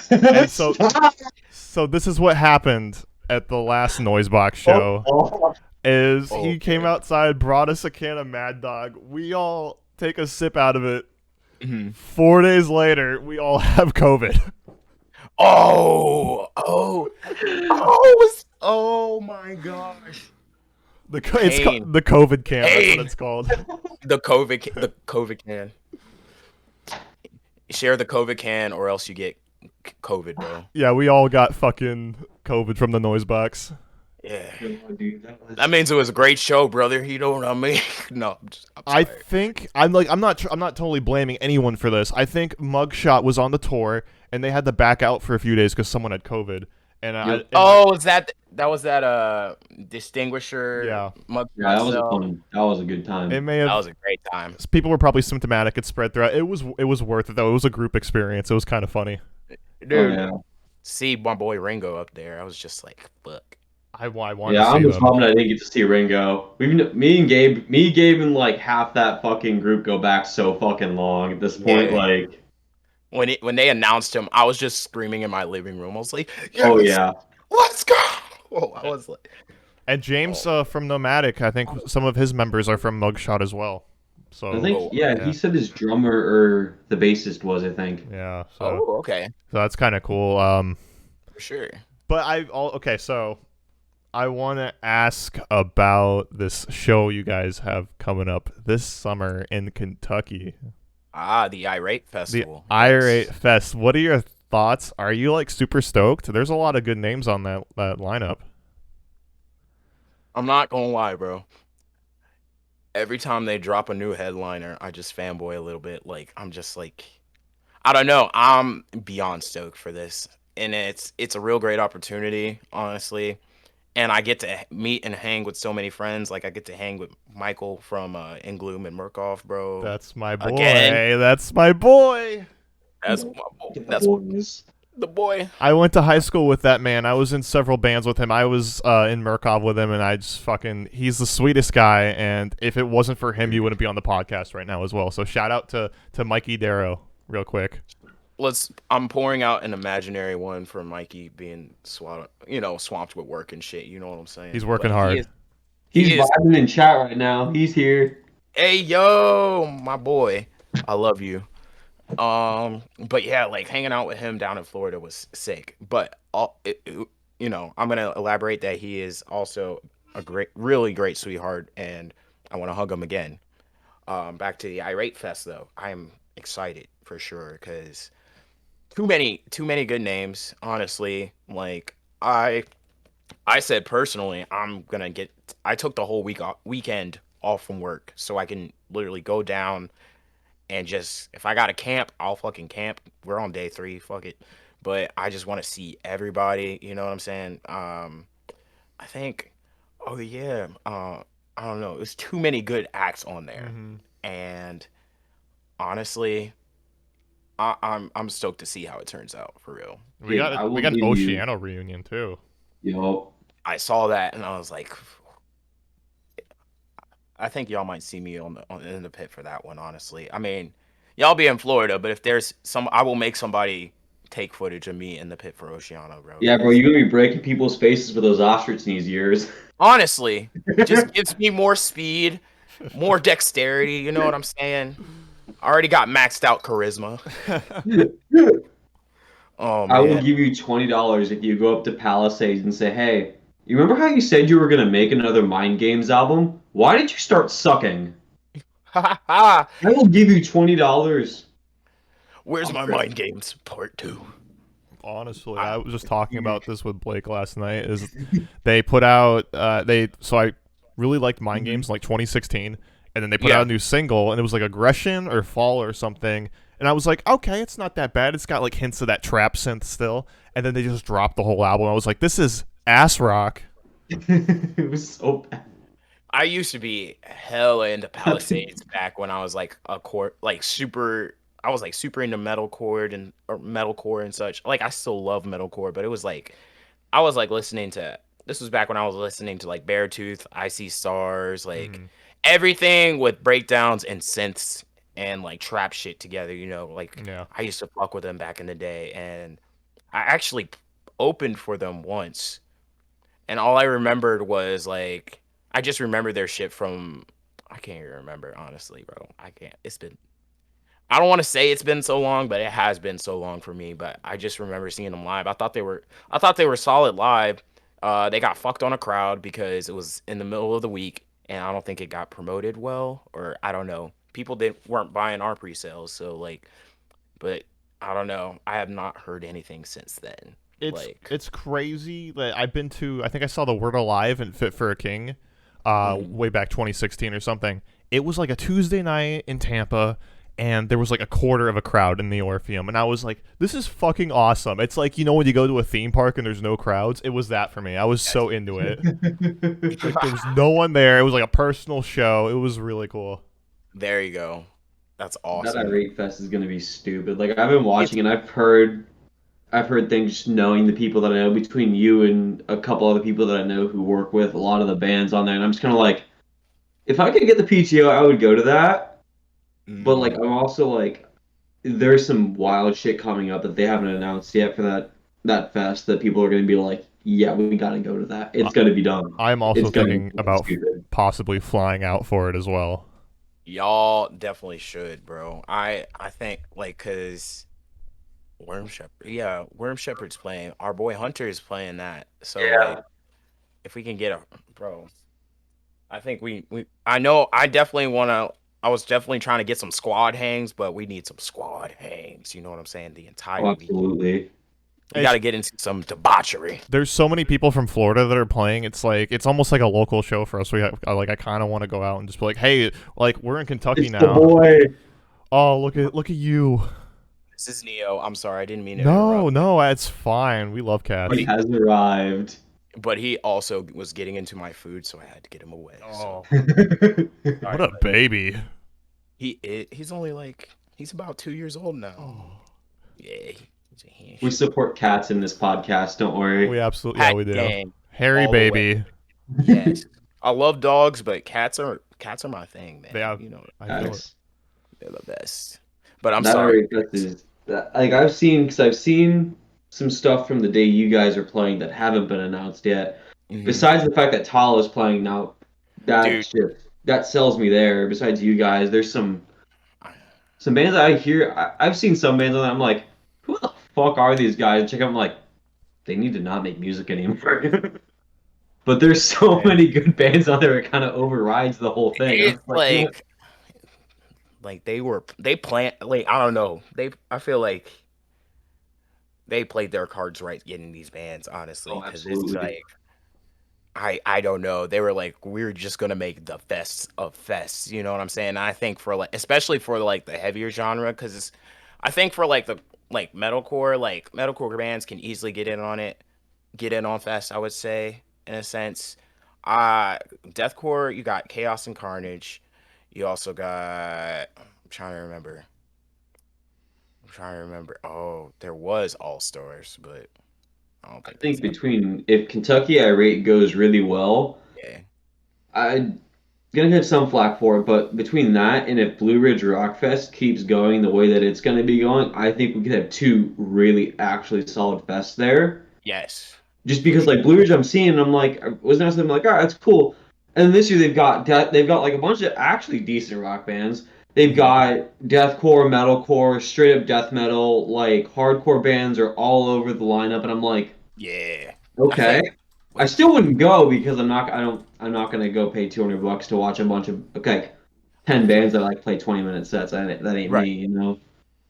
and so this is what happened at the last Noisebox show. Is he came Okay. outside, brought us a can of Mad Dog. We all take a sip out of it. Mhm. 4 days later, we all have COVID. Oh my gosh. It's Pain. the COVID can. That's what Pain. it's called. The COVID can. Share the COVID can, or else you get COVID, bro. Yeah, we all got fucking COVID from the noise box. Yeah. Dude, that was... That means it was a great show, brother. You know what I mean? No, I'm I sorry. think I'm not totally blaming anyone for this. I think Mugshot was on the tour and they had to back out for a few days because someone had COVID. And Yep. Oh, is that was that distinguisher yeah, mug Yeah, that was a cell? fun. That was a good time. it may That have was a great time. people were probably symptomatic. It spread throughout. It was worth it though. It was a group experience. It was kind of funny. Dude, Oh yeah. see my boy Ringo up there. I was just like, fuck. I wanted Yeah, to I'm see just them. bummed I didn't get to see Ringo. Gabe, and like half that fucking group go back so fucking long at this point. Yeah. Like, When they announced him, I was just screaming in my living room. I was like, oh yes, yeah, let's go. Oh, I was like, And James Oh, from Nomadic, I think some of his members are from Mugshot as well. I So think, oh, yeah, yeah, he said his drummer or the bassist was, I think. yeah. oh, okay, So that's kind of cool. for sure. But okay. So I want to ask about this show you guys have coming up this summer in Kentucky, Ah, the Irate the Festival. Irate Yes. Fest. What are your thoughts? Are you like super stoked? There's a lot of good names on that lineup. I'm not gonna lie, bro. Every time they drop a new headliner, I just fanboy a little bit. Like I'm just like I don't know. I'm beyond stoked for this. And it's a real great opportunity, honestly. And I get to meet and hang with so many friends. Like I get to hang with Michael from In Gloom and Murkoff, bro. That's my Again, boy. That's my boy. that's No. that's Boys. the boy. I went to high school with that man. I was in several bands with him. I was in Murkov with him, and I just he's the sweetest guy. And if it wasn't for him, you wouldn't be on the podcast right now as well. So shout out to Mikey Darrow real quick. I'm pouring out an imaginary one for Mikey being swamped with work and shit. You know what I'm He's saying? working But hard. He's he is. vibing in chat right now. He's here. Hey yo, my boy, I love you. But yeah, like hanging out with him down in Florida was sick. But I'm gonna elaborate that he is also a really great sweetheart, and I want to hug him again. Back to the Irate Fest though, I'm excited for sure because too many good names. Honestly, like I said personally, I took the whole weekend off from work so I can literally go down and just if I got to camp, I'll fucking camp. We're on day 3, fuck it. But I just want to see everybody, you know what I'm saying? I think oh yeah, I don't know. There's too many good acts on there. Hmm. And honestly, I'm stoked to see how it turns out for real. We Gabe, got I we will got an give you, Oceano reunion too. yo, I saw that and I was like I think y'all might see me in the pit for that one. Honestly, I mean, y'all be in Florida, but if there's I will make somebody take footage of me in the pit for Oceano, bro. yeah, bro, Because you're gonna be breaking people's faces for those ostrich sneeze ears. honestly, it just gives me more speed, more dexterity. You know what I'm saying? I already got maxed out charisma. Oh I will man, give you $20 if you go up to Palisades and say, "Hey, you remember how you said you were gonna make another Mind Games album? Why did you start sucking?" ha ha! I will give you $20. Where's my mind games part 2? Honestly, I, I was just talking about this with Blake last night. Is they put out I really liked Mind Games in like 2016, and then they put out yeah, a new single, and it was like Aggression or Fall or something. And I was like, okay, it's not that bad. It's got like hints of that trap synth still. And then they just dropped the whole album. I was like, this is ass rock. It was so bad. I used to be hella into Palisades back when I was like a core, like super. I was like super into metalcore and or metalcore and such. Like I still love metalcore, but it was like I was like listening to. This was back when I was listening to like Beartooth, I See Stars, like Hmm. everything with breakdowns and synths and like trap shit together. You know, like Yeah. I used to fuck with them back in the day, and I actually opened for them once and all I remembered was like I just remember their shit from I can't even remember honestly, bro. I can't. It's been I don't want to say it's been so long, but it has been so long for me. But I just remember seeing them live. I thought they were solid live. They got fucked on a crowd because it was in the middle of the week, and I don't think it got promoted well, or I don't know. People weren't buying our pre-sales, so like, but I don't know. I have not heard anything since then. Like, It's crazy that I've been to. I think I saw the Word Alive and Fit for a King, mhm. way back 2016 or something. It was like a Tuesday night in Tampa, and there was like a quarter of a crowd in the Orpheum, and I was like, "This is fucking awesome!" It's like when you go to a theme park and there's no crowds. It was that for me. I was so into it. Like there was no one there. It was like a personal show. It was really cool. There you go. That's That awesome. Irate Fest is gonna be stupid. Like I've been It's watching and I've heard things just knowing the people that I know between you and a couple other people that I know who work with a lot of the bands on there, and I'm just kind of like, if I could get the PTO, I would go to that. But like, mhm. I'm also like, there's some wild shit coming up that they haven't announced yet for that fest that people are gonna be like, yeah, we gotta go to that. It's I- gonna be done. I'm It's also gonna be thinking about stupid. possibly flying out for it as well. Y'all definitely should, bro. I think like cause Worm Shepherd, yeah, Worm Shepherd's playing. Our boy Hunter is playing that. So like, Yeah. if we can get a bro, I think we I know I definitely want to. I was definitely trying to get some squad hangs, but we need some squad hangs. You know what I'm saying? The Oh, entire weekend. absolutely. We got It's to get into some debauchery. there's so many people from Florida that are playing. It's like it's almost like a local show for us. I kind of want to go out and just be like, hey, like we're in Kentucky It's the now. boy. Oh, look at you. This is Neo. I'm sorry, I didn't mean to No, interrupt. no, it's fine. We love But cats. He he, has arrived. but he also was getting into my food, so I had to get him away. So Oh, sorry, what a but baby. he's only like he's about 2 years old now. Oh. Yeah, he's a We handshake. support cats in this podcast. Don't We worry. absolutely, yeah, Cat we do. gang Hairy all the way. baby. Yes, I love dogs, but cats are my thing, They man. have. You know I feel it. Facts. they're the best. But I'm That sorry. Irate Fest is that, like I've seen some stuff from the day you guys are playing that haven't been announced yet. Mhm. Besides the fact that Tal is playing now, that Dude, shit that sells me there. Besides you guys, there's some bands that I hear. I've seen some bands and I'm like, who the fuck are these guys? Check out, I'm like, they need to not make music anymore. But there's so man, many good bands out there. It kind of overrides the whole thing. I'm it's just like, you know what? like they plan like I don't know. I feel like they played their cards right getting these bands, honestly, Oh, because it's absolutely. like I don't know. They were like, we're just gonna make the fest of fests. You know what I'm saying? I think for like, especially for like the heavier genre, because I think for like the like metalcore bands can easily get in on it, get in on fest. I would say in a sense. Uh Deathcore, you got Chaos and Carnage. You also got. I'm trying to remember. I'm trying to remember. Oh, there was All Stars, but I don't I think that's think it. between if Kentucky Irate goes really well, Yeah. I'm gonna get some flack for it, but between that and if Blue Ridge Rock Fest keeps going the way that it's gonna be going, I think we could have two really actually solid fests there. Yes. Just For because sure. like Blue Ridge, I'm seeing, and I'm like, I was not something like, all right, that's cool. And then this year they've got like a bunch of actually decent rock bands. They've Hmm. got deathcore, metalcore, straight up death metal, like hardcore bands are all over the lineup, and I'm like, Yeah. I okay. think. I Wait. still wouldn't go because I'm not gonna go pay $200 to watch a bunch of okay 10 bands that like play 20-minute sets. That ain't me, Right. you know.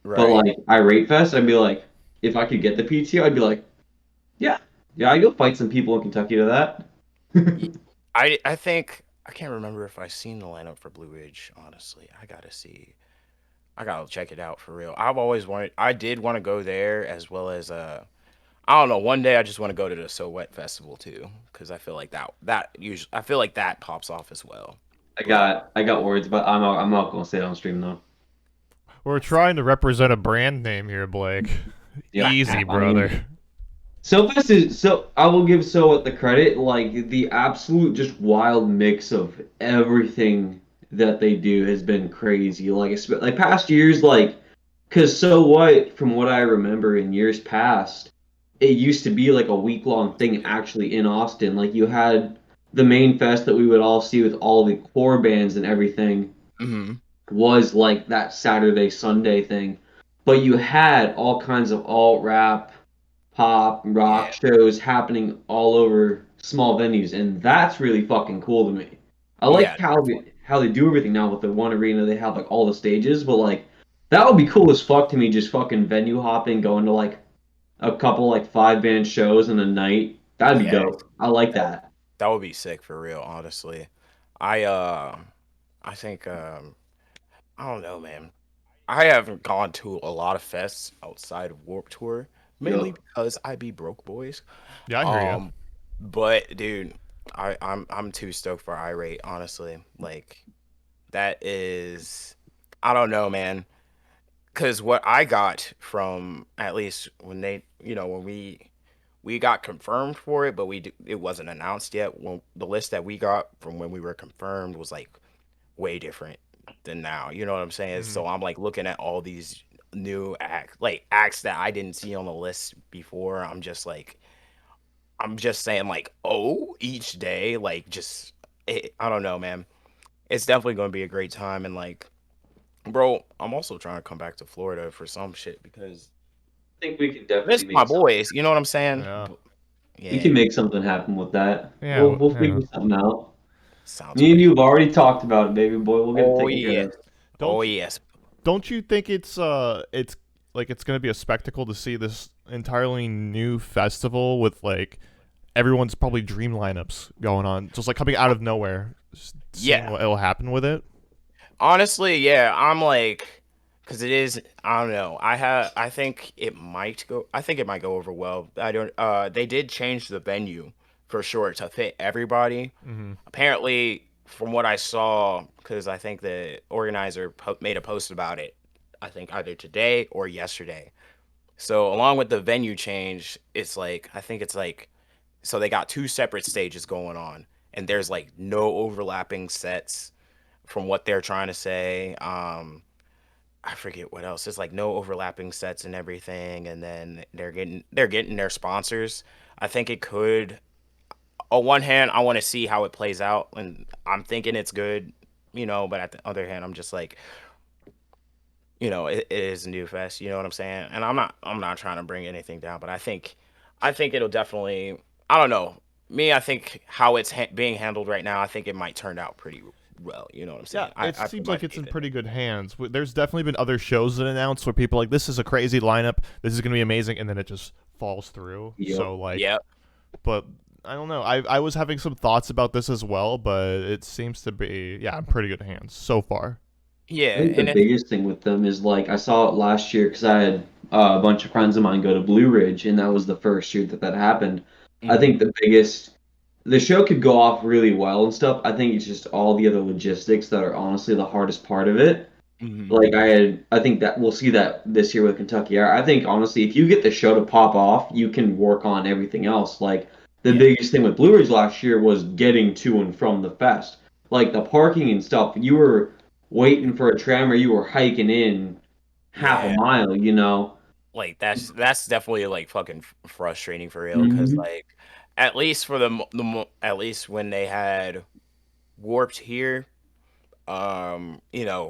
But Right. like Irate Fest, I'd be like, if I could get the PTO, I'd be like, yeah, yeah, I go fight some people in Kentucky to that. Y- I think I can't remember if I seen the lineup for Blue Ridge. Honestly, I gotta see. I gotta check it out for real. I've always wanted. I did want to go there as well as I don't know. One day I just want to go to the So Wet festival too, because I feel like that usually I feel like that pops off as well. But I got words, but I'm not gonna say it on stream though. We're trying to represent a brand name here, Blake. Yep. Easy, I mean, brother. SoFest is so I will give So the credit, like the absolute just wild mix of everything that they do has been crazy. Like past years, like because So What, from what I remember in years past, it used to be like a week-long thing actually in Austin. Like you had the main fest that we would all see with all the core bands and everything hmm was like that Saturday Sunday thing. But you had all kinds of alt rap, pop, rock yeah, shows happening all over small venues, and that's really fucking cool to me. I like yeah, definitely. how they do everything now with the one arena. They have like all the stages, but like that would be cool as fuck to me. Just fucking venue hopping, going to like a couple like 5 band shows in a night. That'd be Yeah, dope. I like that that. that would be sick for real. Honestly, I uh, I think I don't know, man. I haven't gone to a lot of fests outside of Warp Tour, mainly Yup. because I be broke boys. Yeah, I hear you. Um, but dude, I'm too stoked for Irate, honestly. Like that is, I don't know, man. Because what I got from at least when they, when we got confirmed for it, but it wasn't announced yet. When the list that we got from when we were confirmed was like way different than now. You know what I'm saying? Mhm. So I'm like looking at all these new acts that I didn't see on the list before. I'm just like, I'm just saying like, oh, each day, like just I don't know, man. It's definitely going to be a great time and like, bro, I'm also trying to come back to Florida for some shit because I think we can I miss definitely my make something. boys. You know what I'm saying? Yeah. We Yeah, can make something happen with that. Yeah. We'll Yeah. figure something out. sounds Me and great. you have already talked about it, baby boy. We'll get it Oh taken care yes, of. oh Don't you yes. don't you think it's like it's gonna be a spectacle to see this entirely new festival with like everyone's probably dream lineups going on, just like coming out of nowhere, seeing Yeah, what will happen with it. honestly, yeah. I'm like, because it is. I don't know. I think it might go. I think it might go over well. I don't. They did change the venue for sure to fit everybody. Mm-hmm. Apparently, from what I saw, because I think the organizer made a post about it, I think either today or yesterday. So along with the venue change, it's like I think it's like so they got two separate stages going on, and there's like no overlapping sets from what they're trying to say. I forget what else. It's like no overlapping sets and everything, and then they're getting their sponsors. I think it could on one hand, I want to see how it plays out, and I'm thinking it's good, but at the other hand, I'm just like, it is a new fest, you know what I'm saying? And I'm not trying to bring anything down, but I think it'll definitely, I don't know. Me, I think how it's being handled right now, I think it might turn out pretty well, you know what I'm Yeah, saying? it I put seems my like it's faith in in it. pretty good hands. There's definitely been other shows that announced where people are like, this is a crazy lineup, this is gonna be amazing, and then it just falls through. Yep. So like, Yep. but I don't know. I was having some thoughts about this as well, but it seems to be yeah, in pretty good hands so far. I Yeah, think the and it's biggest thing with them is like I saw it last year because I had a bunch of friends of mine go to Blue Ridge, and that was the first year that that happened. I mhm, think the show could go off really well and stuff. I think it's just all the other logistics that are honestly the hardest part of it. mhm, I think that we'll see that this year with Kentucky. I think honestly, if you get the show to pop off, you can work on everything else. Like the yeah, biggest thing with Blue Ridge last year was getting to and from the fest. Like the parking and stuff, you were waiting for a tram or you were hiking in half a yeah. mile, you know. Like that's definitely like fucking frustrating for real because Hmm. like at least for at least when they had warped here,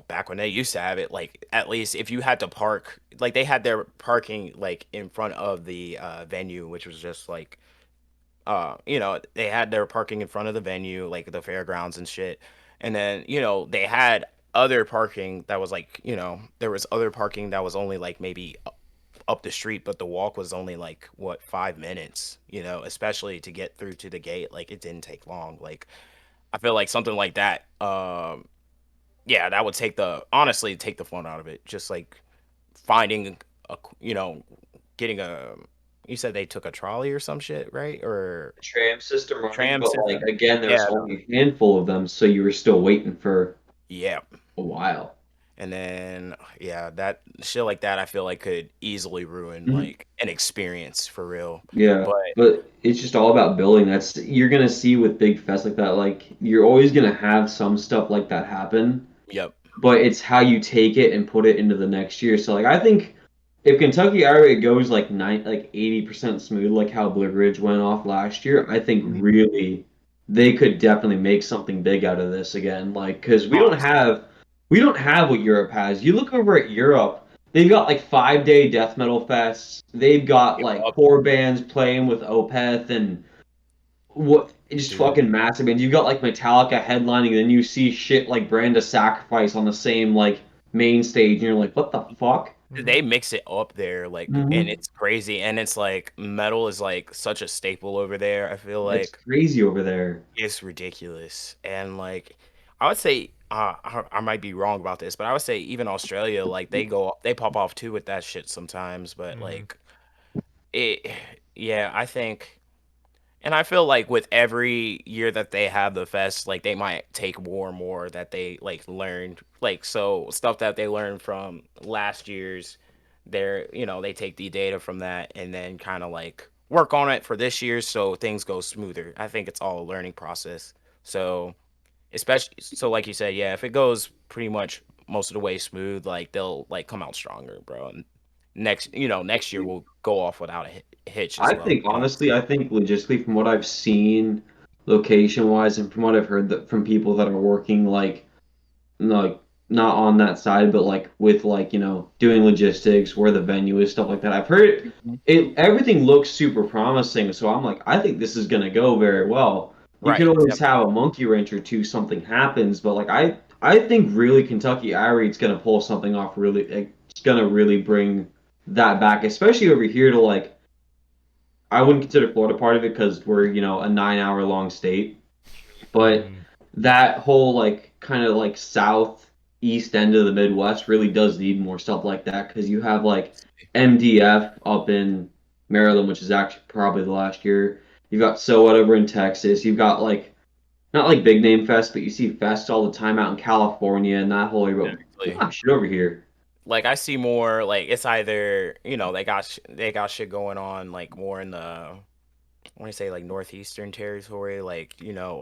back when they used to have it, like at least if you had to park, like they had their parking like in front of the venue, which was just like they had their parking in front of the venue, like the fairgrounds and shit. And then, they had other parking that was like, there was other parking that was only like maybe up the street, but the walk was only like what 5 minutes, especially to get through to the gate. Like it didn't take long. Like I feel like something like that, yeah, that would honestly take the fun out of it. Just like finding a, getting a. You said they took a trolley or some shit, right? Or Tram system running, tram but like system. again, Yeah, there's only a handful of them, so you were still waiting for yeah. a while. And then yeah, that shit like that I feel like could easily ruin like an experience for real. Yeah, But but it's just all about building. That's you're gonna see with big fests like that. Like you're always gonna have some stuff like that happen, yep. but it's how you take it and put it into the next year. So like I think if Kentucky Irate goes like 80% smooth, like how Blue Ridge went off last year, I think Mhm. really they could definitely make something big out of this again. Like because Honestly. we don't have what Europe has. You look over at Europe, they've got like 5 day death metal fests. They've got like Yup, core bands playing with Opeth and what just dude. fucking massive bands. You've got like Metallica headlining, and then you see shit like Brand of Sacrifice on the same like main stage, and you're like, what the fuck? Mm-hmm. They mix it up there, like, and Hmm. it's crazy. And it's like metal is like such a staple over there. I feel It's like crazy over there. it's ridiculous. And like, I would say, I might be wrong about this, but I would say even Australia, like they pop off too with that shit sometimes. But Mm-hmm. like, it, yeah, I think. And I feel like with every year that they have the fest, like they might take more and more that they like learned, like so stuff that they learned from last year's. They take the data from that and then kind of like work on it for this year so things go smoother. I think it's all a learning process. So especially so like you said, yeah, if it goes pretty much most of the way smooth, like they'll like come out stronger, bro. And next year we'll go off without a hitch as I well. think honestly, I think logistically, from what I've seen, location wise, and from what I've heard that from people that are working like not on that side, but like with like doing logistics, where the venue is, stuff like that. I've heard Mhm. it. Everything looks super promising, so I'm like, I think this is gonna go very well. You could Right. always Yep. have a monkey wrench or two, something happens, but like I think really Kentucky Irate's gonna pull something off. Really, like, it's gonna really bring that back, especially over here to like. I wouldn't consider Florida part of it because we're a 9 hour long state. But Mm. that whole like kind of like southeast end of the Midwest really does need more stuff like that because you have like MDF up in Maryland, which is actually probably the last year. You've got So Whatever in Texas. You've got like not like big name fest, but you see fests all the time out in California and that whole area. But Exactly. not shit over here. Like I see more like it's either they got shit going on like more in the I want to say like northeastern territory. Like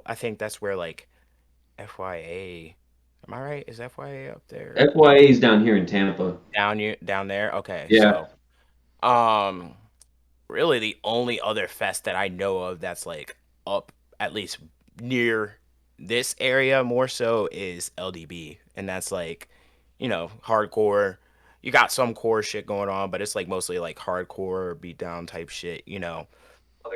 I think that's where like FYA. Am I right? Is FYA up there? FYA is down here in Tampa. Down there? Okay, Yeah. so um really the only other fest that I know of that's like up at least near this area more so is LDB, and that's like hardcore. You got some core shit going on, but it's like mostly like hardcore beatdown type shit.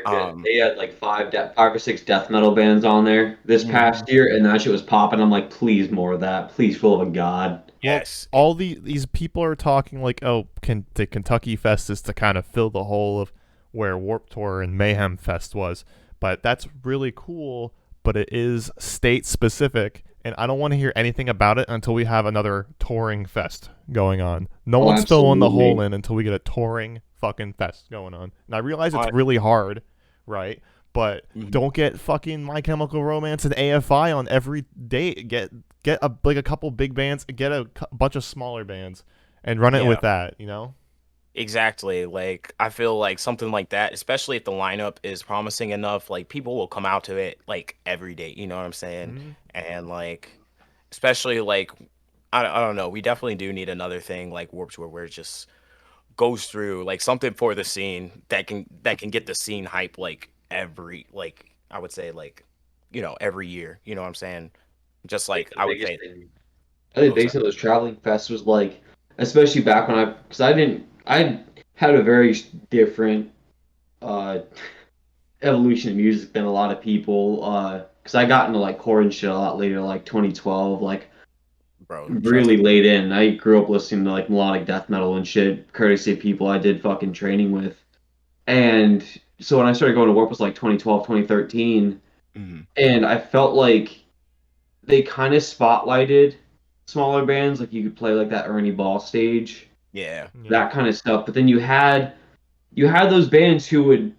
Um They had like five or six death metal bands on there this mhm. past year, and that shit was popping. I'm like, please more of that. Please, full of a god. Well, Yes. all these people are talking like, oh, the Kentucky Fest is to kind of fill the hole of where Warped Tour and Mayhem Fest was, but that's really cool. But it is state specific, and I don't want to hear anything about it until we have another touring fest going on. No Oh, one's filling the hole absolutely. in until we get a touring fucking fest going on. And I realize it's I really hard, right? But mhm. don't get fucking My Chemical Romance and AFI on every date. Get a couple big bands, get a bunch of smaller bands, and run it Yeah. with that. Exactly. Like I feel like something like that, especially if the lineup is promising enough, like people will come out to it like every day, you know what I'm saying? Mm-hmm. And like especially like I don't know, we definitely do need another thing like Warped Tour where it just goes through like something for the scene that can get the scene hype like every like I would say like every year, you know what I'm saying? Just I think like the I would biggest say thing. I think the oh biggest sorry. thing that was traveling fest was like, especially back when because I had a very different uh evolution of music than a lot of people. Because I got into like core and shit a lot later, like 2012, like Bro, trust really late in. I grew up listening to like melodic death metal and shit, courtesy of people I did fucking training with. And so when I started going to Warp was like 2012, 2013, me. and I felt like they kind of spotlighted smaller bands, like you could play like that Ernie Ball stage, Yeah. Yeah. that kind of stuff. But then you had those bands who would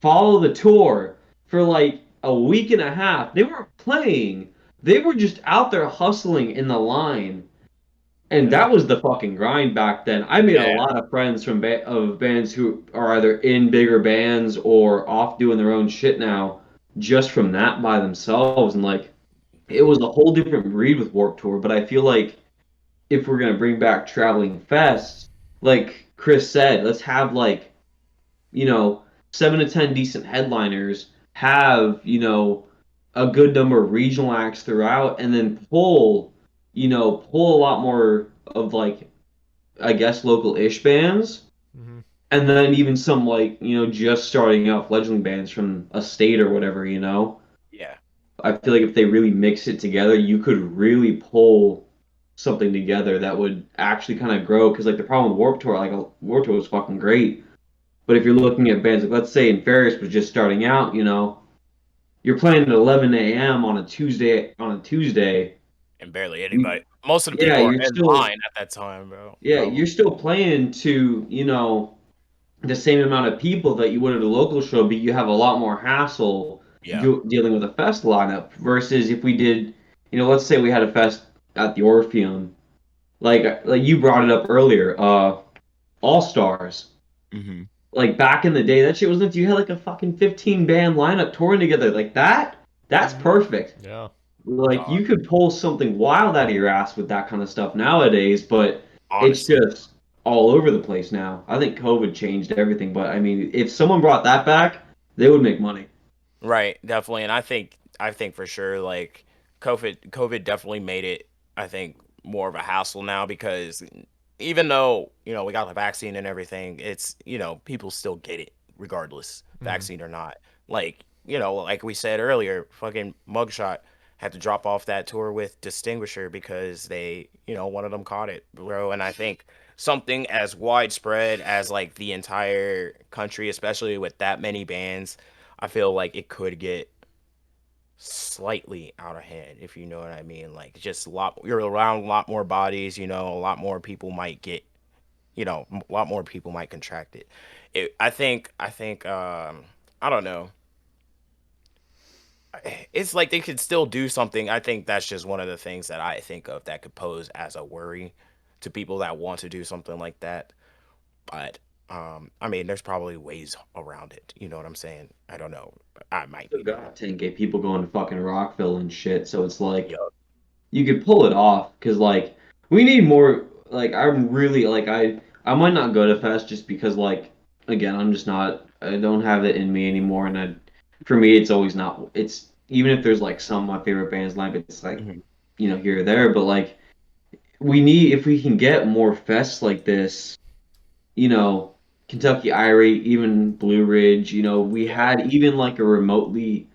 follow the tour for like a week and a half. They weren't playing. They were just out there hustling in the line. And Yeah. that was the fucking grind back then. I made a Yeah. lot of friends of bands who are either in bigger bands or off doing their own shit now, just from that by themselves. And like, it was Mhm. a whole different breed with Warped Tour. But I feel like if we're gonna bring back traveling fests, like Chris said, let's have like, you know, 7 to 10 decent headliners, have, a good number of regional acts throughout, and then pull a lot more of like, I guess, local-ish bands, Mm-hmm. and then even some like, just starting out fledgling bands from a state or whatever. Yeah. I feel like if they really mix it together, you could really pull something together that would actually kind of grow. Because like the problem with Warped Tour, like Warped Tour was fucking great, but if you're looking at bands like let's say Inferious was just starting out, you're playing at 11 a.m. on a Tuesday. And barely You, anybody. Most of the yeah, people are you're in still line at that time, bro. yeah Probably. you're still playing to the same amount of people that you would at a local show, but you have a lot more hassle Yeah. dealing with a fest lineup versus if we did, let's say we had a fest at the Orpheum, like you brought it up earlier, All Stars. Hmm. Like back in the day, that shit was nuts. You had like a fucking 15 band lineup touring together. Like that, that's Mm-hmm. perfect. Yeah. Like Dog. you could pull something wild out of your ass with that kind of stuff nowadays, but it's Honestly. just all over the place now. I think COVID changed everything, but I mean, if someone brought that back, they would make money. Right, definitely. And I think for sure like COVID definitely made it, I think, more of a hassle now because even though, we got the vaccine and everything, it's, people still get it regardless, Mhm. vaccine or not. Like, like we said earlier, fucking Mugshot had to drop off that tour with Distinguisher because one of them caught it, bro. And I think something as widespread as like the entire country, especially with that many bands, I feel like it could get slightly out of hand, if you know what I mean. Like just you're around a lot more bodies, a lot more people might get, a lot more people might contract it. I don't know. It's like they could still do something. I think that's just one of the things that I think of that could pose as a worry to people that want to do something like that. But I mean, there's probably ways around it. You know what I'm saying? I don't know. I might Still be wrong. got 10K people going to fucking Rockville and shit, so it's like Yup. you could pull it off because like we need more. Like I'm really like I might not go to fest just because like again I'm just not I don't have it in me anymore, and for me it's always not it's even if there's like some of my favorite bands live, it's like Mhm. here or there, but like we need if we can get more fests like this, you know, Kentucky Irate, even Blue Ridge, we Yeah. had even like a remotely,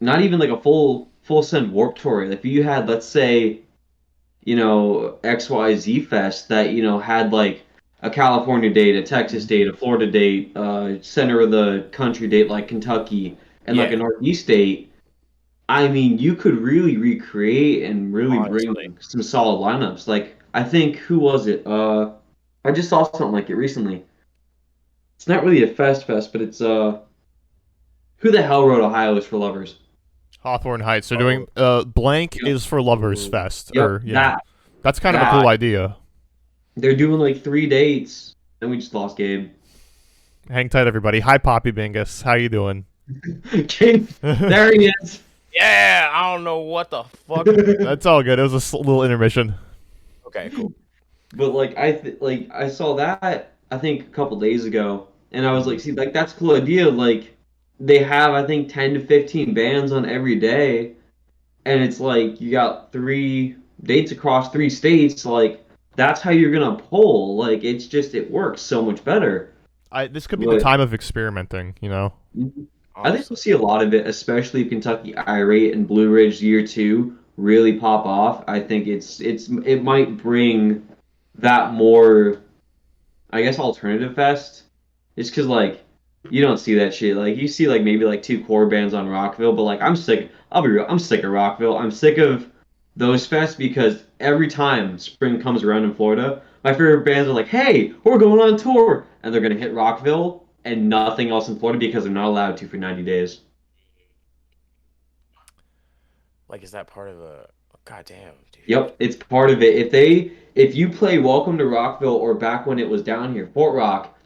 not even like a full send Warp Tour. If you had, let's say, XYZ Fest that, had like a California date, a Texas Mhm. date, a Florida date, center of the country date like Kentucky, and like a Yeah. Northeast date, I mean, you could really recreate and really Honestly. bring some solid lineups. Like, I think, who was it? I just saw something like it recently. It's not really a fest, but it's who the hell wrote Ohio is for Lovers? Hawthorne Heights. They're Oh. doing blank Yep. is for Lovers Ooh. Fest, Yep, or yeah, that's kind of a that. cool idea. They're doing like 3 dates, and we just lost Gabe. Hang tight, everybody. Hi, Poppy Bingus. How you doing? Gabe, there he is. Yeah. I don't know what the fuck. That's all good. It was a little intermission. Okay. Cool. But like like I saw that I think a couple days ago, and I was Mhm. like, see, like that's a cool idea. Like they have I think 10 to 15 bands on every day, and it's like you got 3 dates across 3 states. Like that's how you're gonna pull. Like it's just it works so much better. This could be the But time of experimenting. I think we'll Honestly. see a lot of it, especially if Kentucky Irate and Blue Ridge Year 2 really pop off. I think it might bring that more, I guess, alternative fest. Just because like you don't see that shit. Like you see like maybe like 2 core bands on Rockville, but like I'm sick. I'll be real. I'm sick of Rockville. I'm sick of those fests because every time spring comes around in Florida, my favorite bands are like, "Hey, we're going on tour," and they're gonna hit Rockville and nothing else in Florida because they're not allowed to for 90 days. Like, is that part of a? Goddamn, dude. Yep, it's part of it. If you play Welcome to Rockville or back when it was down here, Fort Rock,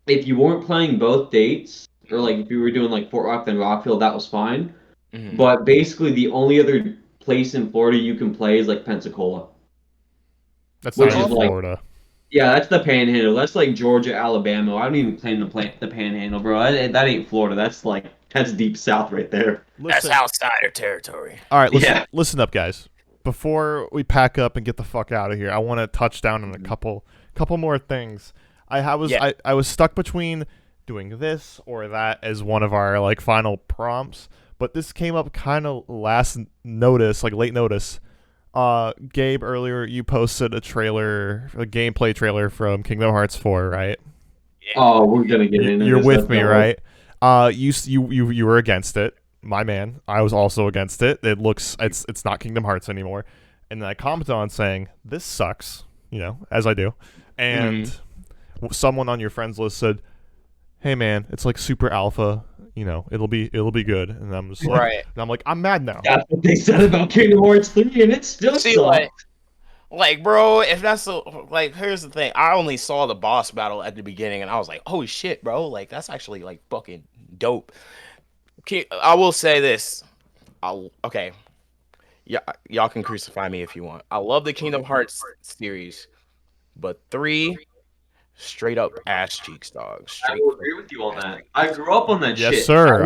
if you weren't playing both dates, or like if you were doing like Fort Rock then Rockville, that was fine. Hmm. But basically the only other place in Florida you can play is like Pensacola, That's not which Oh, is even like Florida. yeah, that's the Panhandle. That's like Georgia, Alabama. I don't even claim the Panhandle, bro. That ain't Florida. That's deep south right there. that's Listen. outsider territory. All right, listen. Yeah. Listen up, guys. Before we pack up and get the fuck out of here, I want to touch down on a couple more things. Yeah. I was stuck between doing this or that as one of our like final prompts, but this came up kind of last notice, like late notice. Gabe, earlier you posted a gameplay trailer from Kingdom Hearts 4, right? Yeah. Oh, we're gonna get into You're this. with Let's me, go. right? You were against it, my man. I was also against it. It's not Kingdom Hearts anymore. And then I commented on saying this sucks, as I do. Hmm. And someone on your friends list said, "Hey man, it's like super alpha. It'll be good." And I'm just like, Right. I'm mad now. That's what they said about Kingdom Hearts 3, and it still See, sucks. like, bro, if that's like, here's the thing. I only saw the boss battle at the beginning, and I was like, "Holy shit, bro! Like, that's actually like fucking dope." I will say this. Okay, yeah, y'all can crucify me if you want. I love the Kingdom Hearts series, but 3 straight up ass cheeks, dog. I Straight will fucking agree with you on ass that. cheeks. I grew up on that Yes, shit. sir.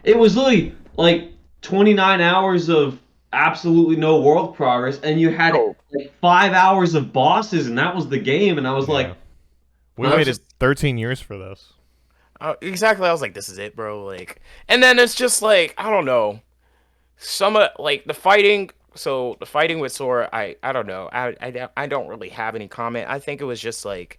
It was literally like 29 hours of absolutely no world progress, and you had No, like 5 hours of bosses, and that was the game. And I was Yeah. like, We I was waited just 13 years for this. exactly. I was like, this is it, bro. Like, and then it's just like I don't know. Some of like the fighting. So the fighting with Sora, I don't know. I don't really have any comment. I think it was just like,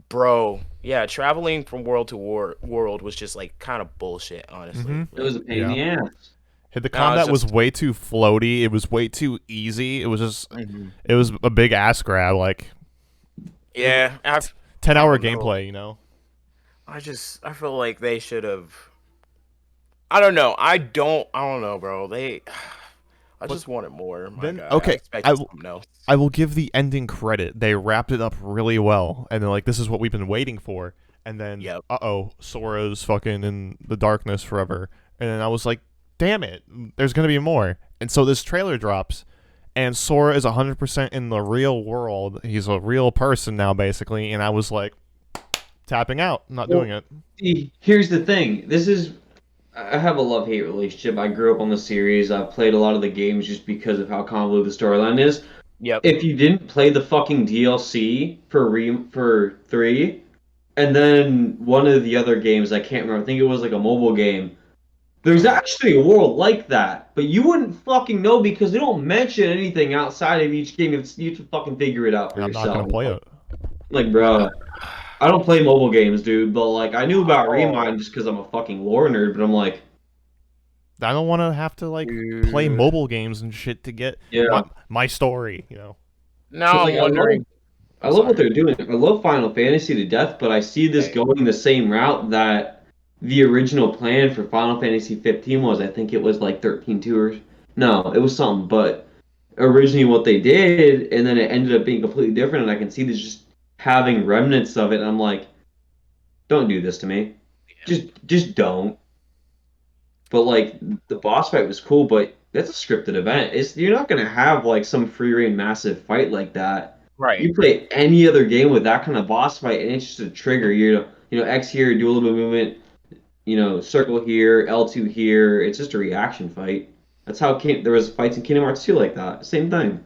bro, yeah, traveling from world to world was just like kind of bullshit, honestly. it was Like, a pain in Yeah. the ass. The no, it's combat was just. way too floaty. It was way too easy. It was just, Mhm. it was a big ass grab. Like, Yeah, 10-hour don't know. gameplay, you know? I feel like they should have. I don't know. I don't know, bro. I But just wanted more, my then, guy. I okay, expected something else. I will give the ending credit. They wrapped it up really well. And then, like, this is what we've been waiting for. And then, Yep. Sora's fucking in the darkness forever. And then I was like, damn it, there's going to be more. And so this trailer drops, and Sora is 100% in the real world. He's a real person now, basically. And I was like, tapping out, not doing it. See, here's the thing. I have a love-hate relationship. I grew up on the series. I've played a lot of the games just because of how convoluted the storyline is. Yep. If you didn't play the fucking DLC for 3, and then one of the other games, I can't remember, I think it was like a mobile game, there's actually a world like that, but you wouldn't fucking know because they don't mention anything outside of each game. You have to fucking figure it out for I'm not going yourself. to play it. Like, bro, I don't play mobile games, dude, but like I knew about Oh, Remind just because I'm a fucking lore nerd, but I'm like, I don't want to have to, like, play dude. mobile games and shit to get yeah. my story, you know? Now Like, I'm wondering. I love what they're doing. I love Final Fantasy to death, but I see this Hey, going the same route that the original plan for Final Fantasy 15 was. I think it was like 13.2 or no, it was something, but originally what they did, and then it ended up being completely different. And I can see this just having remnants of it. And I'm like, don't do this to me. Just don't. But like the boss fight was cool, but that's a scripted event. You're not gonna have like some free reign massive fight like that. right. You play any other game with that kind of boss fight, and it's just a trigger. X here, do a little bit of movement. Circle here, L2 here. It's just a reaction fight. That's how there was fights in Kingdom Hearts 2 like that. Same thing.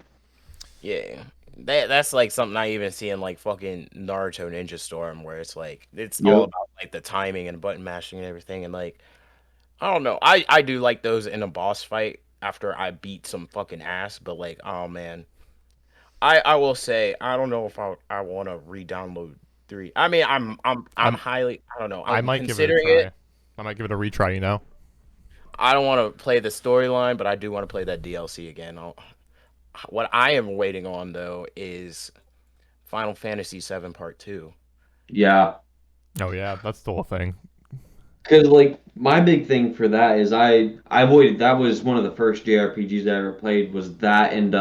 Yeah. That's like something I even see in like fucking Naruto Ninja Storm, where it's like it's all Yep. about like the timing and button mashing and everything, and like I don't know. I do like those in a boss fight after I beat some fucking ass, but like oh man, I will say I don't know if I want to re-download 3. I mean I'm I'm highly I don't know. I I'm might give it a considering try. it. I might give it a retry, you know? I don't want to play the storyline, but I do want to play that DLC again. What I am waiting on though is Final Fantasy 7 Part 2. Yeah. Oh, yeah, that's the whole thing. Because like my big thing for that is I avoided that was one of the first JRPGs I ever played was that and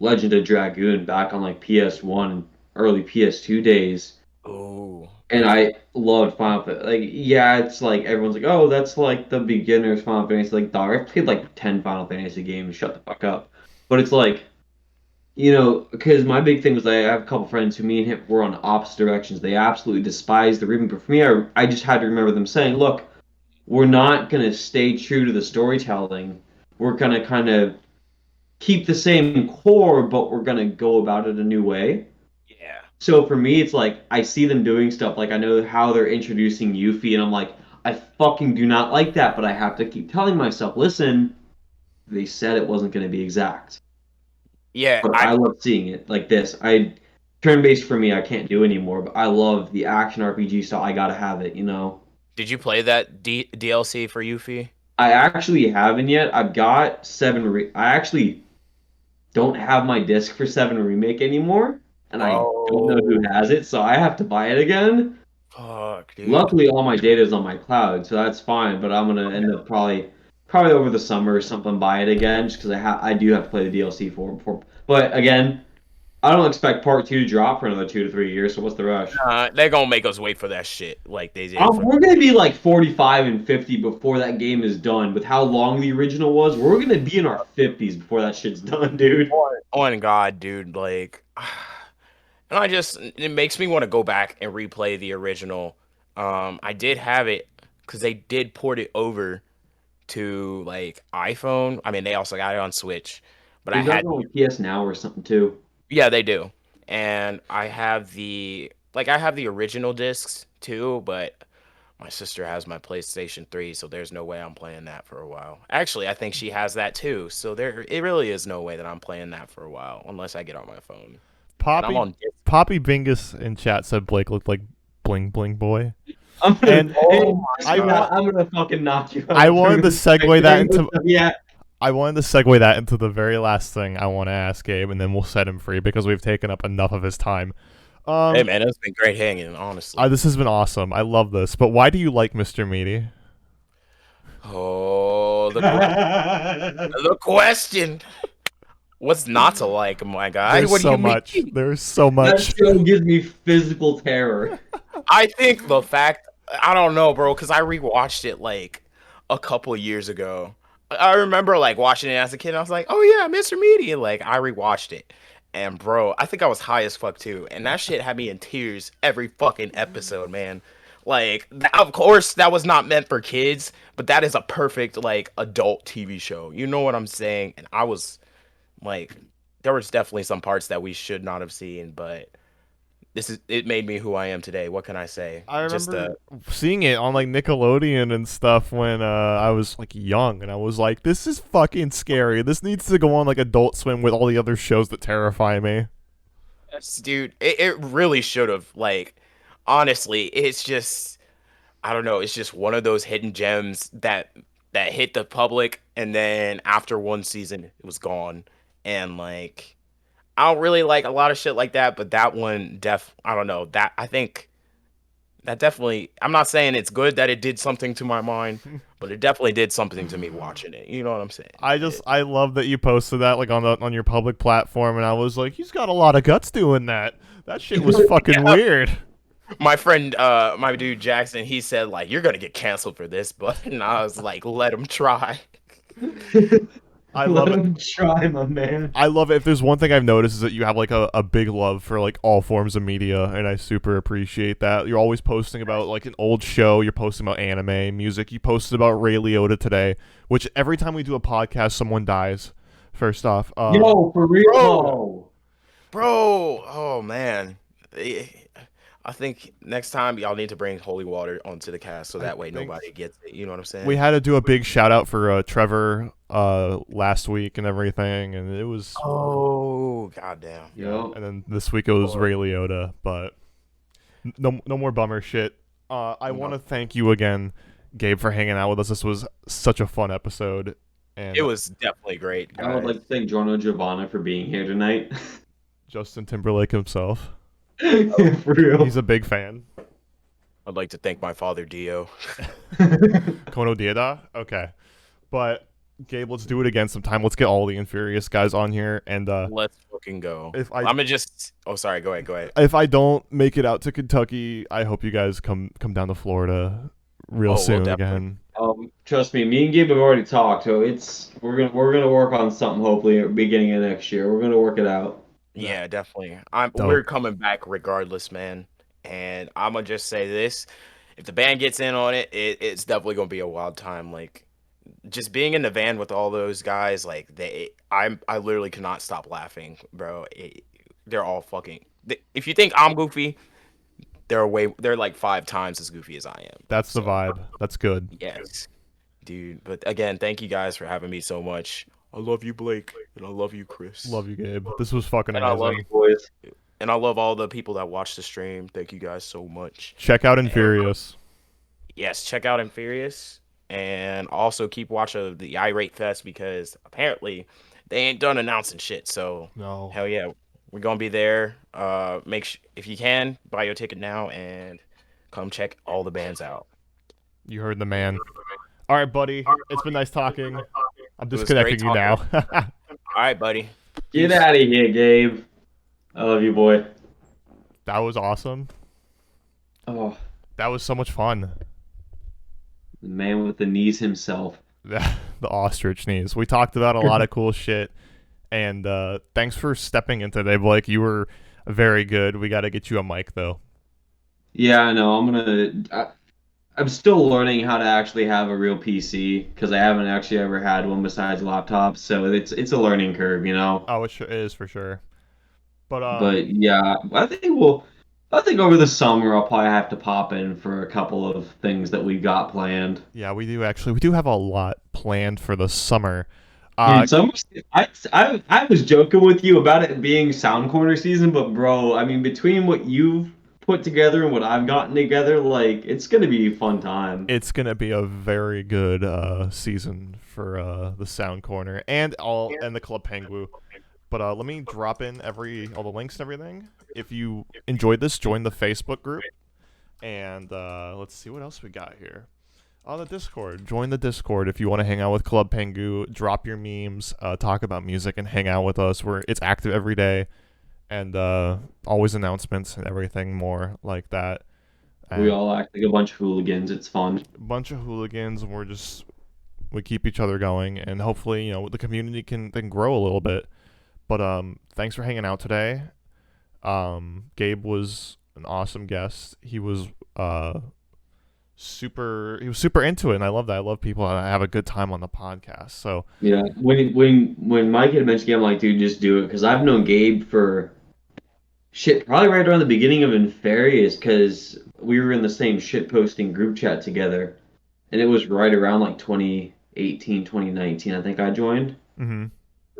Legend of Dragoon back on like PS1 early PS2 days. Oh, And I loved Final Fantasy. Like, yeah, it's like everyone's like, oh, that's like the beginner's Final Fantasy. Like, dog, I've played like 10 Final Fantasy games. Shut the fuck up. But it's like, because my big thing was I have a couple friends who me and him were on opposite directions. They absolutely despised the remake. But for me, I just had to remember them saying, look, we're not going to stay true to the storytelling. We're going to kind of keep the same core, but we're going to go about it a new way. yeah. So for me, it's like I see them doing stuff. Like I know how they're introducing Yuffie, and I'm like, I fucking do not like that, but I have to keep telling myself, listen, they said it wasn't going to be exact. Yeah, But I love seeing it like this. Turn-based for me, I can't do anymore, but I love the action RPG style. I gotta have it, did you play that DLC for Yuffie? I actually haven't yet. I've got 7. I actually don't have my disc for 7 Remake anymore, and I don't know who Oh, has it, so I have to buy it again. fuck, dude. Luckily, all my data is on my cloud, so that's fine. But I'm gonna end up probably over the summer or something buy it again, just because I do have to play the DLC for before. But again, I don't expect Part 2 to drop for another 2 to 3 years. So what's the rush? They're gonna make us wait for that shit like they did for. We're gonna be like 45 and 50 before that game is done. With how long the original was, we're gonna be in our 50s before that shit's done, dude. On God, dude. Like, And it makes me want to go back and replay the original. I did have it because they did port it over to like iPhone. I mean, they also got it on Switch, but I They got had it on PS Now or something too. yeah, they do. And I have the original discs too, but my sister has my PlayStation 3, so there's no way I'm playing that for a while. Actually, I think she has that too, so it really is no way that I'm playing that for a while unless I get on my phone. And I'm Poppy on disc. Poppy Bingus in chat said Blake looked like Bling Bling Boy. I'm gonna, And Oh my I God. I'm gonna fucking knock you out. I wanted to segue that into Yeah. I wanted to segue that into the very last thing I want to ask Gabe, and then we'll set him free because we've taken up enough of his time. Hey man, it's been great hanging, honestly. This has been awesome. I love this. But why do you like Mr. Meaty? Oh, the question. What's not to like, my guy? There's What do so you mean? much. There's so That much. show gives me physical terror. I think the fact I don't know, bro, because I rewatched it like a couple years ago. I remember like watching it as a kid. And I was like, "Oh yeah, Mr. Meaty." Like I rewatched it, and bro, I think I was high as fuck too, and that shit had me in tears every fucking episode, man. Like, of course, that was not meant for kids, but that is a perfect like adult TV show. You know what I'm saying? And I was like, there was definitely some parts that we should not have seen, but it made me who I am today. What can I say? I Just remember seeing it on like Nickelodeon and stuff when I was like young, and I was like, "This is fucking scary. This needs to go on like Adult Swim with all the other shows that terrify me." yes, dude, it really should have. Like, honestly, it's just I don't know. It's just one of those hidden gems that hit the public, and then after one season, it was gone. And like, I don't really like a lot of shit like that, but that one, I don't know. That I think that definitely. I'm not saying it's good that it did something to my mind, but it definitely did something to me watching it. You know what I'm saying? I love that you posted that like on your public platform, and I was like, "He's got a lot of guts doing that." That shit was fucking Yeah. weird. My friend, my dude Jackson, he said like, "You're gonna get canceled for this," but and I was like, "Let him try." I love Let it. him try, my man. I love it. If there's one thing I've noticed is that you have like a big love for like all forms of media, and I super appreciate that. You're always posting about like an old show. You're posting about anime, music. You posted about Ray Liotta today, which every time we do a podcast, someone dies. First off, Yo, for real. Bro, oh man. I think next time y'all need to bring holy water onto the cast so that way think nobody gets it. You know what I'm saying? we had to do a big shout out for Trevor last week and everything, and it was. Oh, goddamn. Yo. And then this week it was Ray Liotta, but no more bummer shit. I want to thank you again, Gabe, for hanging out with us. This was such a fun episode, and It was definitely great, I would guys. like to thank Giorno Giovanna for being here tonight. Justin Timberlake himself. For real. He's a big fan. I'd like to thank my father, Dio. Kono Dieda? Okay. But, Gabe, let's do it again sometime. Let's get all the Inferious guys on here. And Let's fucking go. If I'm gonna just. Oh, sorry. Go ahead. if I don't make it out to Kentucky, I hope you guys come down to Florida real We'll soon definitely. again. Trust me and Gabe have already talked, so we're gonna work on something hopefully at the beginning of next year. We're gonna work it out. Yeah, definitely. Dope. We're coming back regardless, man. And I'm gonna just say this: if the band gets in on it, it's definitely gonna be a wild time. Like, just being in the van with all those guys, like I literally cannot stop laughing, bro. They're all fucking. If you think I'm goofy, they're like 5 times as goofy as I am. That's the vibe. That's good. Yes, dude. But again, thank you guys for having me so much. I love you, Blake, and I love you, Chris. Love you, Gabe. This was fucking And I love amazing. Boys. And I love all the people that watch the stream. Thank you guys so much. Check out Inferious. Yes, check out Inferious. And also keep watching the Irate Fest because apparently they ain't done announcing shit. So No. hell yeah, we're gonna be there. If you can, buy your ticket now and come check all the bands out. You heard the man. All right, buddy. It's been nice talking. I'm was great disconnecting you now. All right, buddy. Get out of here, Gabe. I love you, boy. That was awesome. Oh, That was so much fun. the man with the knees himself. The ostrich knees. We talked about a lot of cool shit. And thanks for stepping in today, Blake. You were Very good. We got to get you a mic though. Yeah, I know. I'm still learning how to actually have a real PC because I haven't actually ever had one besides laptops. So it's a learning curve, you know. Oh, it sure is for sure. But But yeah, I think over the summer I'll probably have to pop in for a couple of things that we got planned. yeah, we do have a lot planned for the summer. Dude, I was joking with you about it being Sound Corner season, but bro, I mean, between what you've put together and what I've gotten together, like it's gonna be a fun time. It's gonna be a very good season for the Sound Corner and the Club Pengu. But let me drop in all the links and everything. If you enjoyed this, join the Facebook group, and let's see what else we got here. The Discord. Join the Discord if you want to hang out with Club Pengu. Drop your memes, talk about music, and hang out with us. It's active every day, and always announcements and everything more like that. We And all act like a bunch of hooligans. It's fun. a bunch of hooligans, and we keep each other going, and hopefully, the community can grow a little bit. But thanks for hanging out today. Gabe was an awesome guest. He was super into it, and I love that. I love people that have a good time on the podcast. So Yeah, when Mike had mentioned it, I'm like, dude, just do it because I've known Gabe for shit, probably right around the beginning of Inferious because we were in the same shit posting group chat together, and it was right around like 2018, 2019. I think I joined. mm-hmm.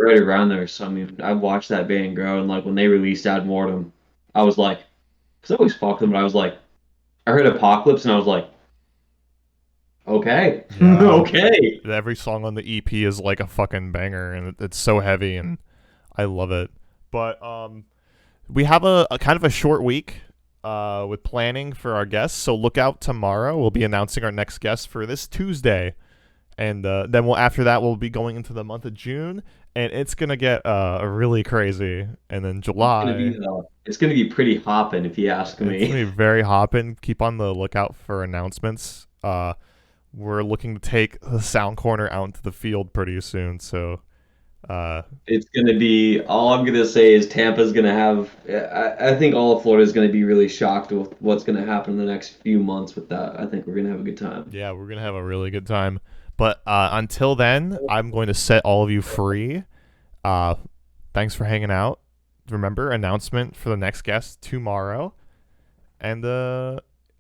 Right around there. So I mean, I watched that band grow, and like when they released Ad Mortem, I was like, because I always fuck them, but I was like, I heard Apocalypse, and I was like, okay, Yeah. okay. Every song on the EP is like a fucking banger, and it's so heavy, and I love it. But we have a kind of a short week with planning for our guests, so look out tomorrow. We'll be announcing our next guest for this Tuesday, and then after that we'll be going into the month of June, and it's gonna get really crazy. And then July, It's gonna be pretty hopping, if you ask it's me. gonna be very hopping. Keep on the lookout for announcements. We're looking to take the Sound Corner out into the field pretty soon, so It's gonna be. All I'm gonna say is Tampa's gonna have. I think all of Florida is gonna be really shocked with what's gonna happen in the next few months with that. I think we're gonna have a good time. yeah, we're gonna have a really good time. But until then, I'm going to set all of you free. Thanks for hanging out. Remember, announcement for the next guest tomorrow. And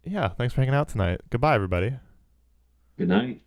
yeah, thanks for hanging out tonight. Goodbye, everybody. Good night.